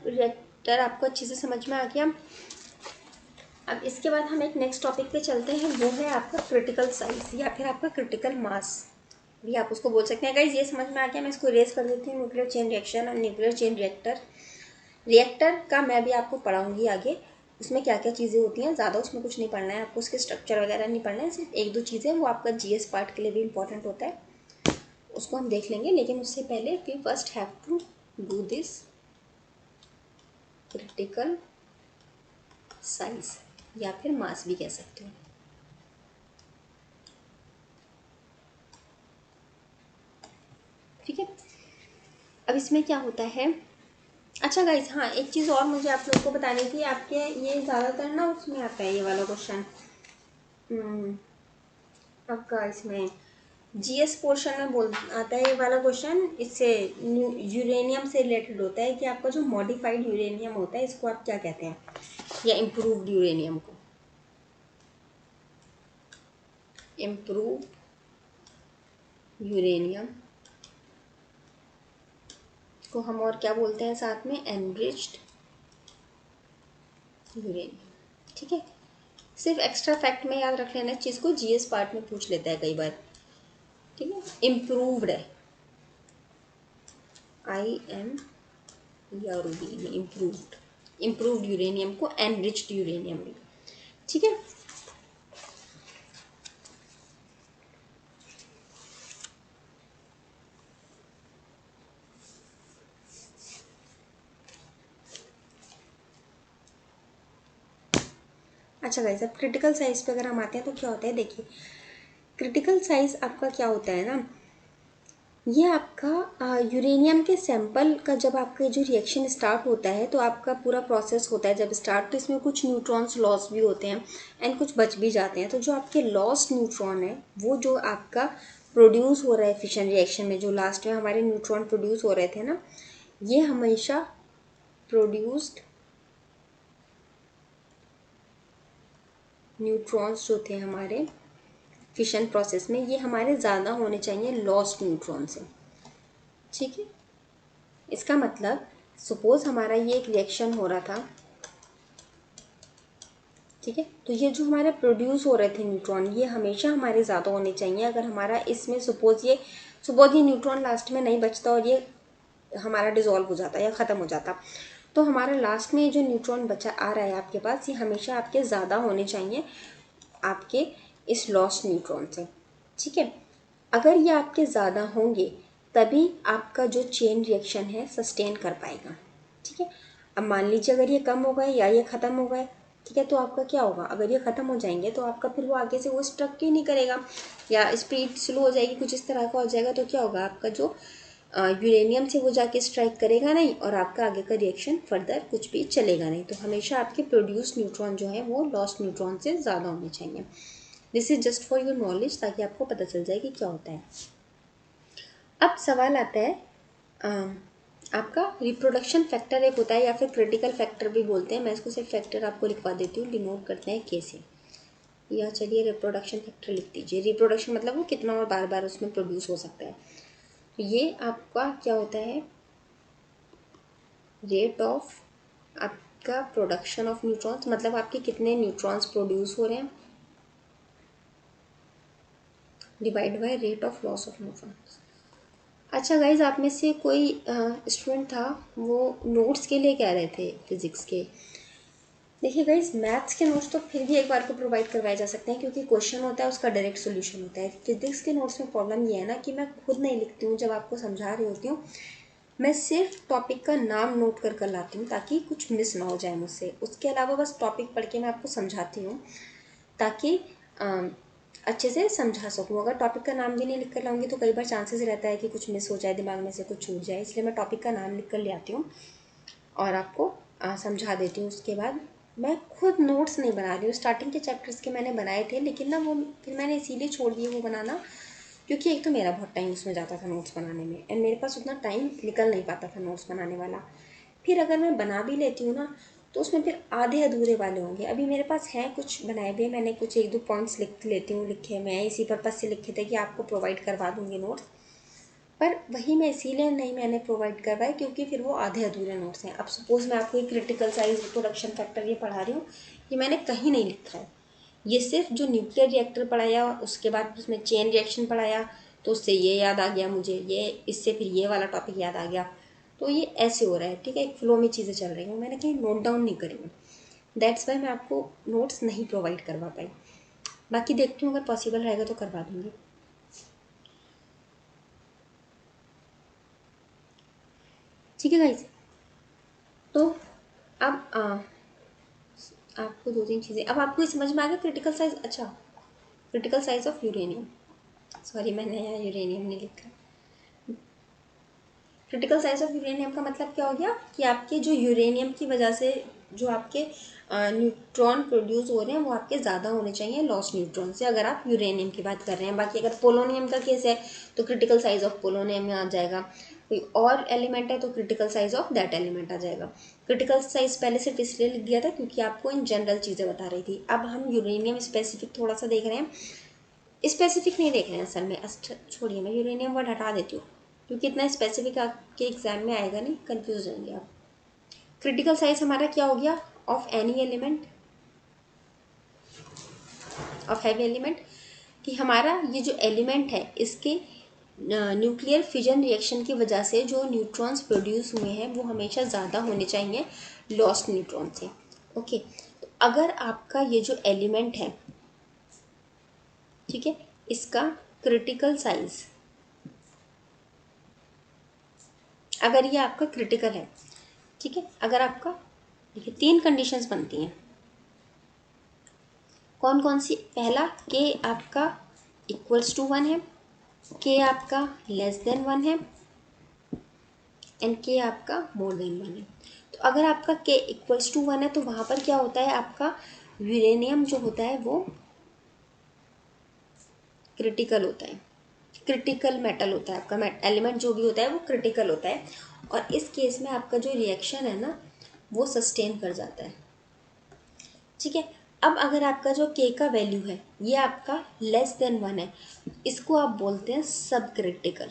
रिएक्टर आपको अच्छे से समझ में आ गया। अब इसके बाद हम एक नेक्स्ट टॉपिक पे चलते हैं, वो है आपका क्रिटिकल साइज या फिर आपका क्रिटिकल मास भी आप उसको बोल सकते हैं। गाइस ये समझ में आ गया, मैं इसको इरेज कर देती हूँ। न्यूक्लियर चेन रिएक्शन और न्यूक्लियर चेन रिएक्टर का मैं भी आपको पढ़ाऊंगी आगे, उसमें क्या क्या चीज़ें होती हैं। ज़्यादा उसमें कुछ नहीं पढ़ना है आपको, उसके स्ट्रक्चर वगैरह नहीं पढ़ना है, सिर्फ एक दो चीज़ें, वो आपका जीएस पार्ट के लिए भी इंपॉर्टेंट होता है, उसको हम देख लेंगे। लेकिन उससे पहले we first have to do this critical size या फिर मास भी कह सकते हो। ठीक है, अब इसमें क्या होता है। अच्छा गाइस, हाँ एक चीज़ और मुझे आप लोगों को बतानी थी। आपके ये ज़्यादातर ना उसमें आता है ये वाला क्वेश्चन, आपका इसमें जीएस पोर्शन में बोल आता है ये वाला क्वेश्चन। इससे यूरेनियम से रिलेटेड होता है कि आपका जो मॉडिफाइड यूरेनियम होता है इसको आप क्या कहते हैं, या इम्प्रूव्ड यूरेनियम को। इम्प्रूव्ड यूरेनियम को हम और क्या बोलते हैं साथ में, एनरिच्ड यूरेनियम। ठीक है, सिर्फ एक्स्ट्रा फैक्ट में याद रख लेना इस चीज़ को, जीएस पार्ट में पूछ लेता है कई बार। ठीक है, इम्प्रूव्ड है, IMPROVED, इम्प्रूव्ड यूरेनियम को एनरिच्ड यूरेनियम भी। ठीक है, अच्छा गाइस, अब क्रिटिकल साइज पे अगर हम आते हैं तो क्या होता है। देखिए, क्रिटिकल साइज आपका क्या होता है ना, ये आपका यूरेनियम के सैंपल का जब आपका जो रिएक्शन स्टार्ट होता है, तो आपका पूरा प्रोसेस होता है जब स्टार्ट, तो इसमें कुछ न्यूट्रॉन्स लॉस भी होते हैं एंड कुछ बच भी जाते हैं। तो जो आपके लॉस्ट न्यूट्रॉन है, वो जो आपका प्रोड्यूस हो रहा है फिशन रिएक्शन में, जो लास्ट में हमारे न्यूट्रॉन प्रोड्यूस हो रहे थे ना, ये हमेशा प्रोड्यूस्ड न्यूट्रॉन्स जो थे हमारे फिशन प्रोसेस में, ये हमारे ज़्यादा होने चाहिए लॉस्ट न्यूट्रॉन से। ठीक है, इसका मतलब सपोज हमारा ये एक रिएक्शन हो रहा था, ठीक है, तो ये जो हमारे प्रोड्यूस हो रहे थे न्यूट्रॉन, ये हमेशा हमारे ज़्यादा होने चाहिए। अगर हमारा इसमें सपोज ये न्यूट्रॉन लास्ट में नहीं बचता और ये हमारा डिज़ोल्व हो जाता या ख़त्म हो जाता, तो हमारा लास्ट में जो न्यूट्रॉन बचा आ रहा है आपके पास, ये हमेशा आपके ज़्यादा होने चाहिए आपके इस लॉस्ट न्यूट्रॉन से। ठीक है, अगर ये आपके ज़्यादा होंगे तभी आपका जो चेन रिएक्शन है सस्टेन कर पाएगा। ठीक है, अब मान लीजिए अगर ये कम हो गए या ये ख़त्म हो गए, ठीक है, तो आपका क्या होगा, अगर ये ख़त्म हो जाएंगे तो आपका फिर वो आगे से वो स्ट्रक ही नहीं करेगा, या स्पीड स्लो हो जाएगी, कुछ इस तरह का हो जाएगा। तो क्या होगा, आपका जो यूरेनियम से वो जाके स्ट्राइक करेगा नहीं और आपका आगे का रिएक्शन फर्दर कुछ भी चलेगा नहीं। तो हमेशा आपके प्रोड्यूस न्यूट्रॉन जो है वो लॉस्ट न्यूट्रॉन से ज़्यादा होने चाहिए। This is just for your knowledge, ताकि आपको पता चल जाए कि क्या होता है। अब सवाल आता है, आपका रिप्रोडक्शन फैक्टर एक होता है, या फिर क्रिटिकल फैक्टर भी बोलते हैं। मैं इसको सिर्फ फैक्टर आपको लिखवा देती हूँ, डिनोट करते हैं कैसे। या चलिए रिप्रोडक्शन फैक्टर लिख दीजिए। रिप्रोडक्शन मतलब वो कितना और बार बार उसमें प्रोड्यूस हो सकता है। तो ये आपका क्या होता है, रेट ऑफ आपका प्रोडक्शन ऑफ न्यूट्रॉन्स, मतलब आपके कितने न्यूट्रॉन्स प्रोड्यूस हो रहे हैं, divide by rate of loss of neutrons. अच्छा गाइज, आप में से कोई स्टूडेंट था वो नोट्स के लिए कह रहे थे फिजिक्स के। देखिए गाइज, मैथ्स के नोट्स तो फिर भी एक बार को प्रोवाइड करवाए जा सकते हैं, क्योंकि क्वेश्चन होता है उसका डायरेक्ट सोल्यूशन होता है। फिजिक्स के नोट्स में प्रॉब्लम ये है ना कि मैं खुद नहीं लिखती हूँ, जब आपको समझा रही होती हूँ मैं सिर्फ टॉपिक का नाम नोट कर लाती हूँ, ताकि कुछ मिस ना हो जाए मुझसे। उसके अलावा बस टॉपिक पढ़ के मैं आपको समझाती हूँ, ताकि अच्छे से समझा सकूँ। अगर टॉपिक का नाम भी नहीं लिख कर लाऊंगी तो कई बार चांसेस रहता है कि कुछ मिस हो जाए, दिमाग में से कुछ छूट जाए, इसलिए मैं टॉपिक का नाम लिख कर ले आती हूँ और आपको समझा देती हूँ। उसके बाद मैं खुद नोट्स नहीं बना रही हूँ। स्टार्टिंग के चैप्टर्स के मैंने बनाए थे, लेकिन ना वो फिर मैंने इसीलिए छोड़ दिए वो बनाना, क्योंकि एक तो मेरा बहुत टाइम उसमें जाता था नोट्स बनाने में, एंड मेरे पास उतना टाइम निकल नहीं पाता था नोट्स बनाने वाला। फिर अगर मैं बना भी लेती हूँ ना, तो उसमें फिर आधे अधूरे वाले होंगे। अभी मेरे पास हैं कुछ बनाए हुए, मैंने कुछ 1-2 पॉइंट्स लिख लेती हूँ, लिखे मैं इसी पर्पज़ से लिखे थे कि आपको प्रोवाइड करवा दूँगी नोट्स, पर वही मैं इसीलिए नहीं मैंने प्रोवाइड करवाए क्योंकि फिर वो आधे अधूरे नोट्स हैं। अब सपोज़ मैं आपको एक क्रिटिकल साइज प्रोडक्शन फैक्टर ये पढ़ा रही हूँ, ये मैंने कहीं नहीं लिखा है। ये सिर्फ जो न्यूक्लियर रिएक्टर पढ़ाया, उसके बाद उसमें चेन रिएक्शन पढ़ाया, तो उससे ये याद आ गया मुझे, ये इससे फिर ये वाला टॉपिक याद आ गया। तो ये ऐसे हो रहा है, ठीक है, एक फ्लो में चीज़ें चल रही हैं, मैंने कहीं नोट डाउन नहीं करी हूँ। दैट्स वाई मैं आपको नोट्स नहीं प्रोवाइड करवा पाई। बाकी देखती हूँ अगर पॉसिबल रहेगा तो करवा दूँगी। ठीक है गाइस, तो अब आपको 2-3 चीज़ें, अब आपको समझ में आ गया क्रिटिकल साइज। अच्छा, critical size of uranium, sorry मैंने यहाँ यूरेनियम नहीं लिखा। क्रिटिकल साइज ऑफ यूरेनियम का मतलब क्या हो गया कि आपके जो यूरेनियम की वजह से जो आपके न्यूट्रॉन प्रोड्यूस हो रहे हैं वो आपके ज़्यादा होने चाहिए लॉस न्यूट्रॉन से, अगर आप यूरेनियम की बात कर रहे हैं। बाकी अगर पोलोनियम का केस है तो क्रिटिकल साइज ऑफ पोलोनियम में आ जाएगा। कोई और एलिमेंट है तो critical size of that element आ जाएगा। क्रिटिकल साइज पहले सिर्फ इसलिए लिख दिया था क्योंकि आपको इन जनरल चीज़ें बता रही थी। अब हम यूरेनियम स्पेसिफिक थोड़ा सा देख रहे हैं, स्पेसिफिक नहीं देख रहे हैं असल में। छोड़िए, मैं यूरेनियम वर्ड हटा देती हूँ क्योंकि इतना स्पेसिफिक आपके एग्जाम में आएगा नहीं, कंफ्यूज होंगे आप। क्रिटिकल साइज हमारा क्या हो गया of any element, of heavy element, कि हमारा ये जो एलिमेंट है इसके न्यूक्लियर फिजन रिएक्शन की वजह से जो न्यूट्रॉन्स प्रोड्यूस हुए हैं वो हमेशा ज़्यादा होने चाहिए लॉस्ट न्यूट्रॉन से। ओके, तो अगर आपका ये जो एलिमेंट है, ठीक है, इसका क्रिटिकल साइज, अगर ये आपका क्रिटिकल है, ठीक है, अगर आपका, देखिए 3 कंडीशंस बनती हैं। कौन कौन सी? पहला, के आपका इक्वल्स टू 1 है, के आपका लेस देन 1 है, एंड के आपका मोर देन 1 है। तो अगर आपका के इक्वल्स टू 1 है तो वहाँ पर क्या होता है, आपका यूरेनियम जो होता है वो क्रिटिकल होता है, क्रिटिकल मेटल होता है आपका, एलिमेंट जो भी होता है वो क्रिटिकल होता है। और इस केस में आपका जो रिएक्शन है ना वो सस्टेन कर जाता है, ठीक है। अब अगर आपका जो के का वैल्यू है ये आपका लेस देन 1 है, इसको आप बोलते हैं सब क्रिटिकल,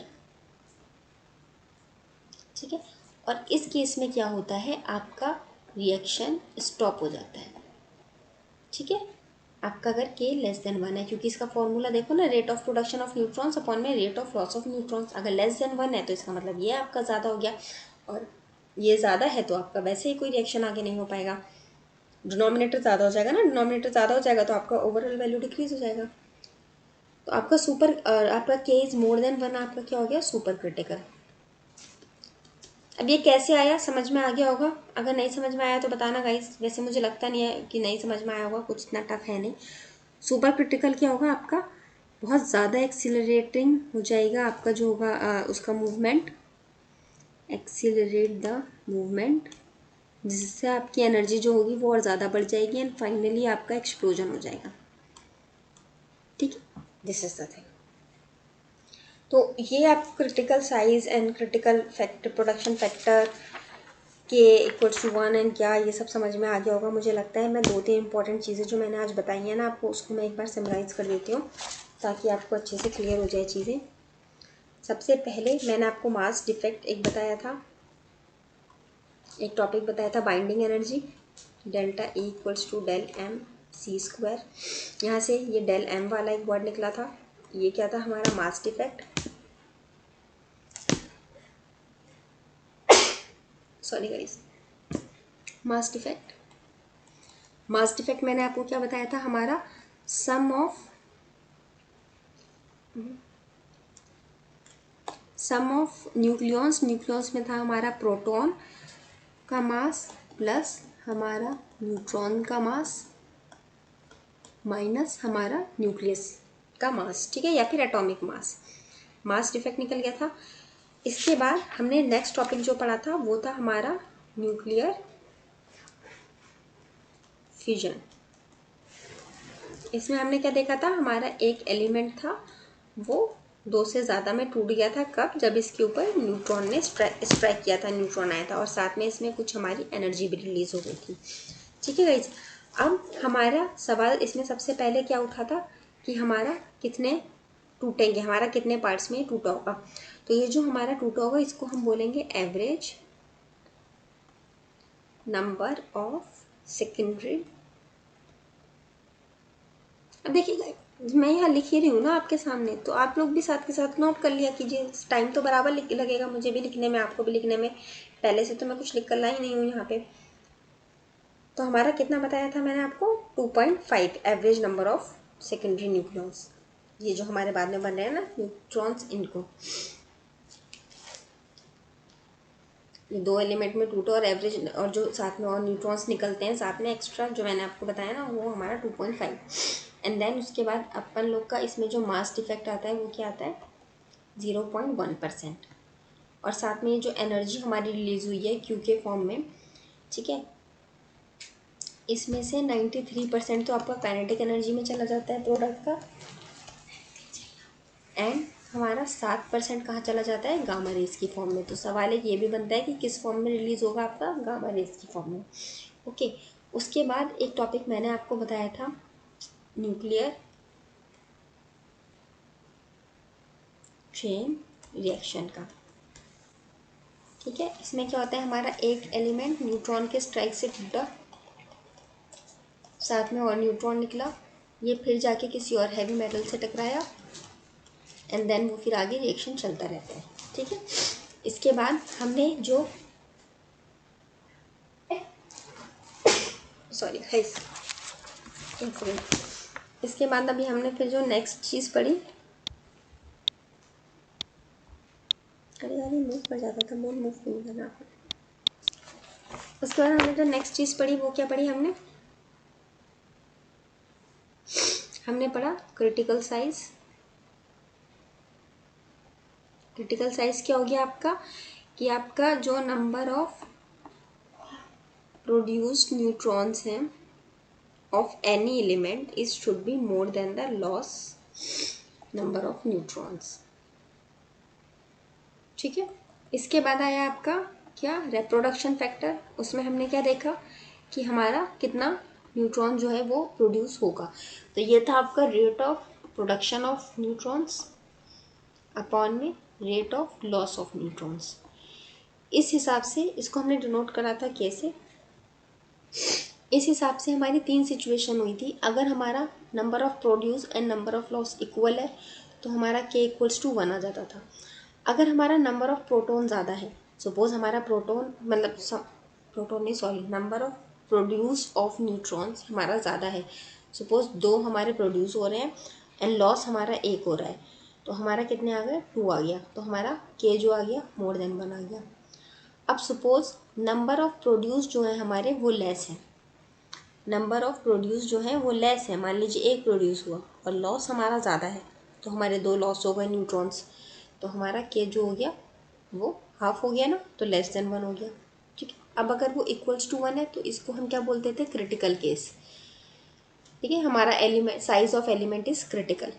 ठीक है। और इस केस में क्या होता है, आपका रिएक्शन स्टॉप हो जाता है, ठीक है। आपका अगर के लेस देन 1 है, क्योंकि इसका फॉर्मूला देखो ना, rate of production of neutrons upon में rate of loss of neutrons. अगर लेस देन 1 है तो इसका मतलब ये आपका ज़्यादा हो गया, और ये ज़्यादा है तो आपका वैसे ही कोई रिएक्शन आगे नहीं हो पाएगा। डिनोमिनेटर ज़्यादा हो जाएगा ना, डिनोमिनेटर ज़्यादा हो जाएगा तो आपका ओवरऑल वैल्यू डिक्रीज हो जाएगा। तो आपका आपका के इज मोर देन 1, आपका क्या हो गया, सुपर क्रिटिकल। अब ये कैसे आया, समझ में आ गया होगा? अगर नहीं समझ में आया तो बताना गाइस, वैसे मुझे लगता नहीं है कि नहीं समझ में आया होगा, कुछ इतना टफ है नहीं। सुपर क्रिटिकल क्या होगा, आपका बहुत ज़्यादा एक्सीलरेटिंग हो जाएगा आपका जो होगा उसका मूवमेंट, एक्सीलरेट द मूवमेंट, जिससे आपकी एनर्जी जो होगी वो और ज़्यादा बढ़ जाएगी, एंड फाइनली आपका एक्सप्लोजन हो जाएगा, ठीक है। This is the thing. तो ये आप critical size and critical factor, production factor के इक्वल्स टू 1 एंड क्या, ये सब समझ में आ गया होगा मुझे लगता है। मैं 2-3 इंपॉर्टेंट चीज़ें जो मैंने आज बताई हैं ना आपको, उसको मैं एक बार समराइज़ कर देती हूँ ताकि आपको अच्छे से क्लियर हो जाए चीज़ें। सबसे पहले मैंने आपको मास डिफेक्ट एक बताया था, एक टॉपिक बताया था binding energy, delta E equals to del M C square. यहाँ से ये डेल एम वाला एक वर्ड निकला था, ये क्या था हमारा mass defect, sorry guys, mass defect. Mass defect मैंने आपको क्या बताया था, हमारा सम ऑफ न्यूक्लियॉन्स, न्यूक्लियॉन्स में था हमारा प्रोटॉन का मास प्लस हमारा न्यूट्रॉन का मास माइनस हमारा न्यूक्लियस का मास, ठीक है, या फिर एटॉमिक मास। मास डिफेक्ट निकल गया था। इसके बाद हमने नेक्स्ट टॉपिक जो पढ़ा था वो था हमारा न्यूक्लियर फ्यूजन। इसमें हमने क्या देखा था, हमारा एक एलिमेंट था वो 2 से ज़्यादा में टूट गया था। कब? जब इसके ऊपर न्यूट्रॉन ने स्ट्राइक किया था, न्यूट्रॉन आया था और साथ में इसमें कुछ हमारी एनर्जी भी रिलीज हो गई थी। ठीक है गाइज, अब हमारा सवाल इसमें सबसे पहले क्या उठा था कि हमारा कितने टूटेंगे, हमारा कितने पार्ट्स में टूटा होगा। तो ये जो हमारा टूटा होगा इसको हम बोलेंगे एवरेज नंबर ऑफ सेकेंडरी। अब देखिए मैं यहाँ लिख ही रही हूँ ना आपके सामने, तो आप लोग भी साथ के साथ नोट कर लिया कीजिए। टाइम तो बराबर लगेगा मुझे भी लिखने में, आपको भी लिखने में। पहले से तो मैं कुछ लिख कर ला ही नहीं हूँ यहाँ पे। तो हमारा कितना बताया था मैंने आपको? 2.5 average number of secondary nucleons. ये जो हमारे बाद में बन रहे हैं ना न्यूट्रॉन्स, इनको ये 2 एलिमेंट में टूटे और एवरेज और जो साथ में और न्यूट्रॉन्स निकलते हैं साथ में एक्स्ट्रा जो मैंने आपको बताया ना, वो हमारा 2.5। एंड देन उसके बाद अपन लोग का इसमें जो मास डिफेक्ट आता है वो क्या आता है? 0.1%। और साथ में ये जो एनर्जी हमारी रिलीज हुई है क्यू के फॉर्म में, ठीक है, इसमें से 93% तो आपका काइनेटिक एनर्जी में चला जाता है प्रोडक्ट का, एंड हमारा 7% कहाँ चला जाता है? गामा रेस की फॉर्म में। तो सवाल एक ये भी बनता है कि किस फॉर्म में रिलीज होगा आपका? गामा रेस की फॉर्म में। ओके, उसके बाद एक टॉपिक मैंने आपको बताया था न्यूक्लियर चेन रिएक्शन का। ठीक है, इसमें क्या होता है? हमारा एक एलिमेंट न्यूट्रॉन के स्ट्राइक से टूटा, साथ में और न्यूट्रॉन निकला, ये फिर जाके किसी और हैवी मेटल से टकराया, एंड देन वो फिर आगे रिएक्शन चलता रहता है। ठीक है, इसके बाद हमने जो सॉरी गाइस, इसके बाद अभी हमने फिर जो नेक्स्ट चीज़ पढ़ी, अरे यार ये मूव कर जाता था, मूव नहीं करना। उसके बाद हमने जो नेक्स्ट चीज़ पढ़ी वो क्या पढ़ी हमने? हमने पढ़ा क्रिटिकल साइज। क्रिटिकल साइज क्या हो गया आपका? कि आपका जो नंबर ऑफ प्रोड्यूस्ड न्यूट्रॉन्स हैं of any element is should be more than the loss number of neutrons. ठीक है, इसके बाद आया आपका क्या? Reproduction factor. उसमें हमने क्या देखा कि हमारा कितना न्यूट्रॉन जो है वो प्रोड्यूस होगा। तो ये था आपका rate of production of neutrons upon में rate of loss of neutrons. इस हिसाब से इसको हमने डिनोट करा था कैसे? इस हिसाब से हमारी 3 सिचुएशन हुई थी। अगर हमारा number of produce and number of loss equal है तो हमारा k इक्वल्स टू 1 आ जाता था। अगर हमारा नंबर ऑफ प्रोटॉन ज़्यादा है, सपोज हमारा प्रोटॉन मतलब प्रोटॉन नहीं sorry number of produce of neutrons हमारा ज़्यादा है, सपोज 2 हमारे प्रोड्यूस हो रहे हैं एंड लॉस हमारा 1 हो रहा है, तो हमारा कितने आ गए? 2 आ गया। तो हमारा k जो आ गया मोर देन 1 आ गया। अब सपोज नंबर ऑफ प्रोड्यूस जो है हमारे वो लेस है, नंबर ऑफ प्रोड्यूस जो है वो लेस है, मान लीजिए 1 प्रोड्यूस हुआ और लॉस हमारा ज़्यादा है, तो हमारे 2 लॉस हो गए न्यूट्रॉन्स, तो हमारा k जो हो गया वो हाफ हो गया ना, तो लेस देन 1 हो गया। ठीक है, अब अगर वो इक्वल्स टू 1 है तो इसको हम क्या बोलते थे? Critical case. ठीक है, हमारा element size of element is critical.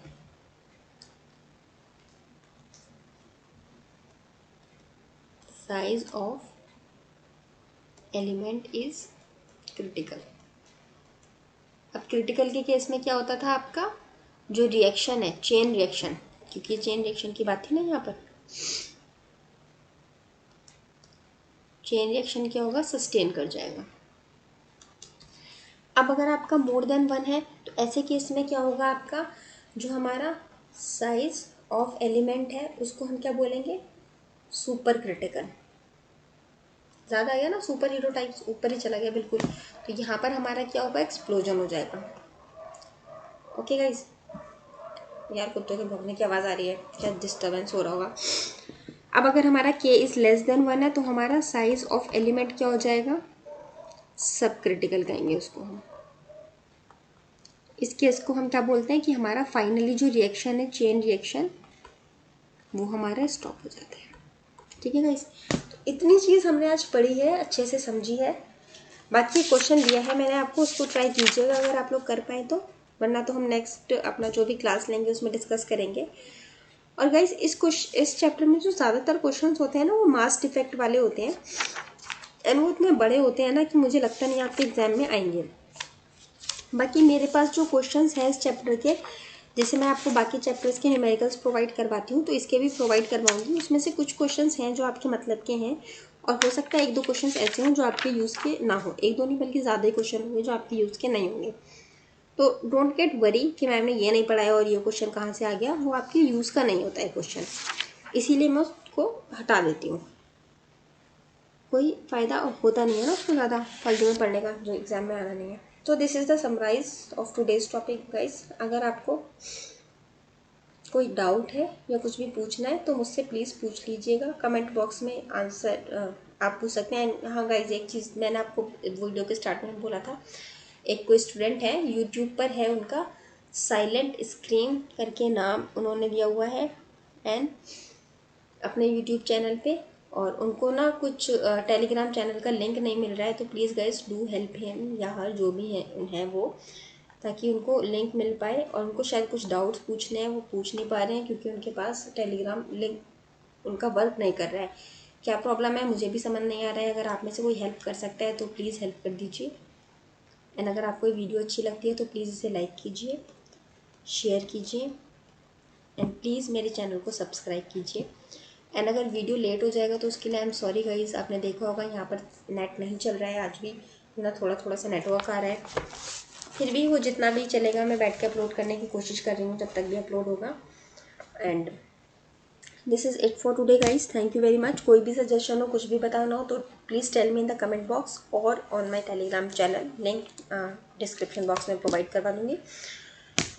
Size of element is critical. अब क्रिटिकल के केस में क्या होता था आपका? जो रिएक्शन है चेन रिएक्शन, क्योंकि चेन रिएक्शन की बात थी ना यहाँ पर, चेन रिएक्शन क्या होगा? सस्टेन कर जाएगा। अब अगर आपका मोर देन 1 है तो ऐसे केस में क्या होगा? आपका जो हमारा साइज ऑफ एलिमेंट है उसको हम क्या बोलेंगे? Super critical. ज़्यादा आ गया ना, सुपर हीरो टाइप्स ऊपर ही चला गया बिल्कुल, तो यहाँ पर हमारा क्या होगा? एक्सप्लोजन हो जाएगा। ओके गाइज, यार कुत्तों के भौंकने की आवाज़ आ रही है, क्या डिस्टर्बेंस हो रहा होगा। अब अगर हमारा k इज़ लेस देन 1 है तो हमारा साइज ऑफ एलिमेंट क्या हो जाएगा? सब क्रिटिकल कहेंगे उसको हम। इस केस को हम क्या बोलते हैं कि हमारा फाइनली जो रिएक्शन है चेन रिएक्शन वो हमारा स्टॉप हो जाता है। ठीक है गाइस, तो इतनी चीज़ हमने आज पढ़ी है, अच्छे से समझी है। बाकी क्वेश्चन दिया है मैंने आपको, उसको ट्राई कीजिएगा अगर आप लोग कर पाए तो, वरना तो हम नेक्स्ट अपना जो भी क्लास लेंगे उसमें डिस्कस करेंगे। और गाइस इस चैप्टर में जो ज़्यादातर क्वेश्चंस होते हैं ना वो मास डिफेक्ट वाले होते हैं, एंड वो इतने बड़े होते हैं ना कि मुझे लगता नहीं आपके एग्जाम में आएंगे। बाकी मेरे पास जो क्वेश्चंस हैं इस चैप्टर के, जैसे मैं आपको बाकी चैप्टर्स के न्यूमेरिकल्स प्रोवाइड करवाती हूँ तो इसके भी प्रोवाइड करवाऊंगी। उसमें से कुछ क्वेश्चंस हैं जो आपके मतलब के हैं, और हो सकता है 1-2 क्वेश्चंस ऐसे हों जो आपके यूज़ के ना हो, 1-2 नहीं बल्कि ज़्यादा ही क्वेश्चन होंगे जो आपके यूज़ के नहीं होंगे। तो डोंट गेट वरी कि मैम ने ये नहीं पढ़ाया और ये क्वेश्चन कहाँ से आ गया, वो आपके यूज़ का नहीं होता है क्वेश्चन, इसीलिए मैं उसको हटा देती हूँ। कोई फ़ायदा होता नहीं है ना उसको ज़्यादा फालतू में पढ़ने का जो एग्ज़ाम में आना नहीं है। तो this is the summarise of today's topic guys. अगर आपको कोई डाउट है या कुछ भी पूछना है तो मुझसे प्लीज़ पूछ लीजिएगा, कमेंट बॉक्स में आंसर आप पूछ सकते हैं। हाँ गाइज, एक चीज़ मैंने आपको वीडियो के स्टार्ट में बोला था, एक कोई स्टूडेंट है यूट्यूब पर है, उनका साइलेंट स्क्रीम करके नाम उन्होंने दिया हुआ है एंड अपने यूट्यूब चैनल पे, और उनको ना कुछ टेलीग्राम चैनल का लिंक नहीं मिल रहा है, तो please guys do help him या हर, जो भी है वो, ताकि उनको लिंक मिल पाए। और उनको शायद कुछ डाउट्स पूछने हैं, वो पूछ नहीं पा रहे हैं क्योंकि उनके पास टेलीग्राम लिंक उनका वर्क नहीं कर रहा है। क्या प्रॉब्लम है मुझे भी समझ नहीं आ रहा है। अगर आप में से कोई हेल्प कर सकता है तो प्लीज़ हेल्प कर दीजिए। एंड अगर आपको ये वीडियो अच्छी लगती है तो प्लीज़ इसे लाइक कीजिए, शेयर कीजिए एंड प्लीज़ मेरे चैनल को सब्सक्राइब कीजिए। एंड अगर वीडियो लेट हो जाएगा तो उसके लिए आई एम सॉरी गाइस। आपने देखा होगा यहाँ पर नेट नहीं चल रहा है आज भी, ना थोड़ा सा नेटवर्क आ रहा है, फिर भी वो जितना भी चलेगा मैं बैठ के अपलोड करने की कोशिश कर रही हूँ जब तक भी अपलोड होगा। And this is it for today guys, thank you very much. कोई भी सजेशन हो, कुछ भी बताना हो तो please tell me in the comment box और on my telegram channel, link description box में प्रोवाइड करवा दूँगी।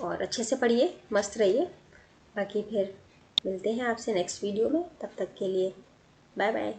और अच्छे से पढ़िए, मस्त रहिए। बाकी फिर मिलते हैं आपसे नेक्स्ट वीडियो में, तब तक के लिए बाय बाय।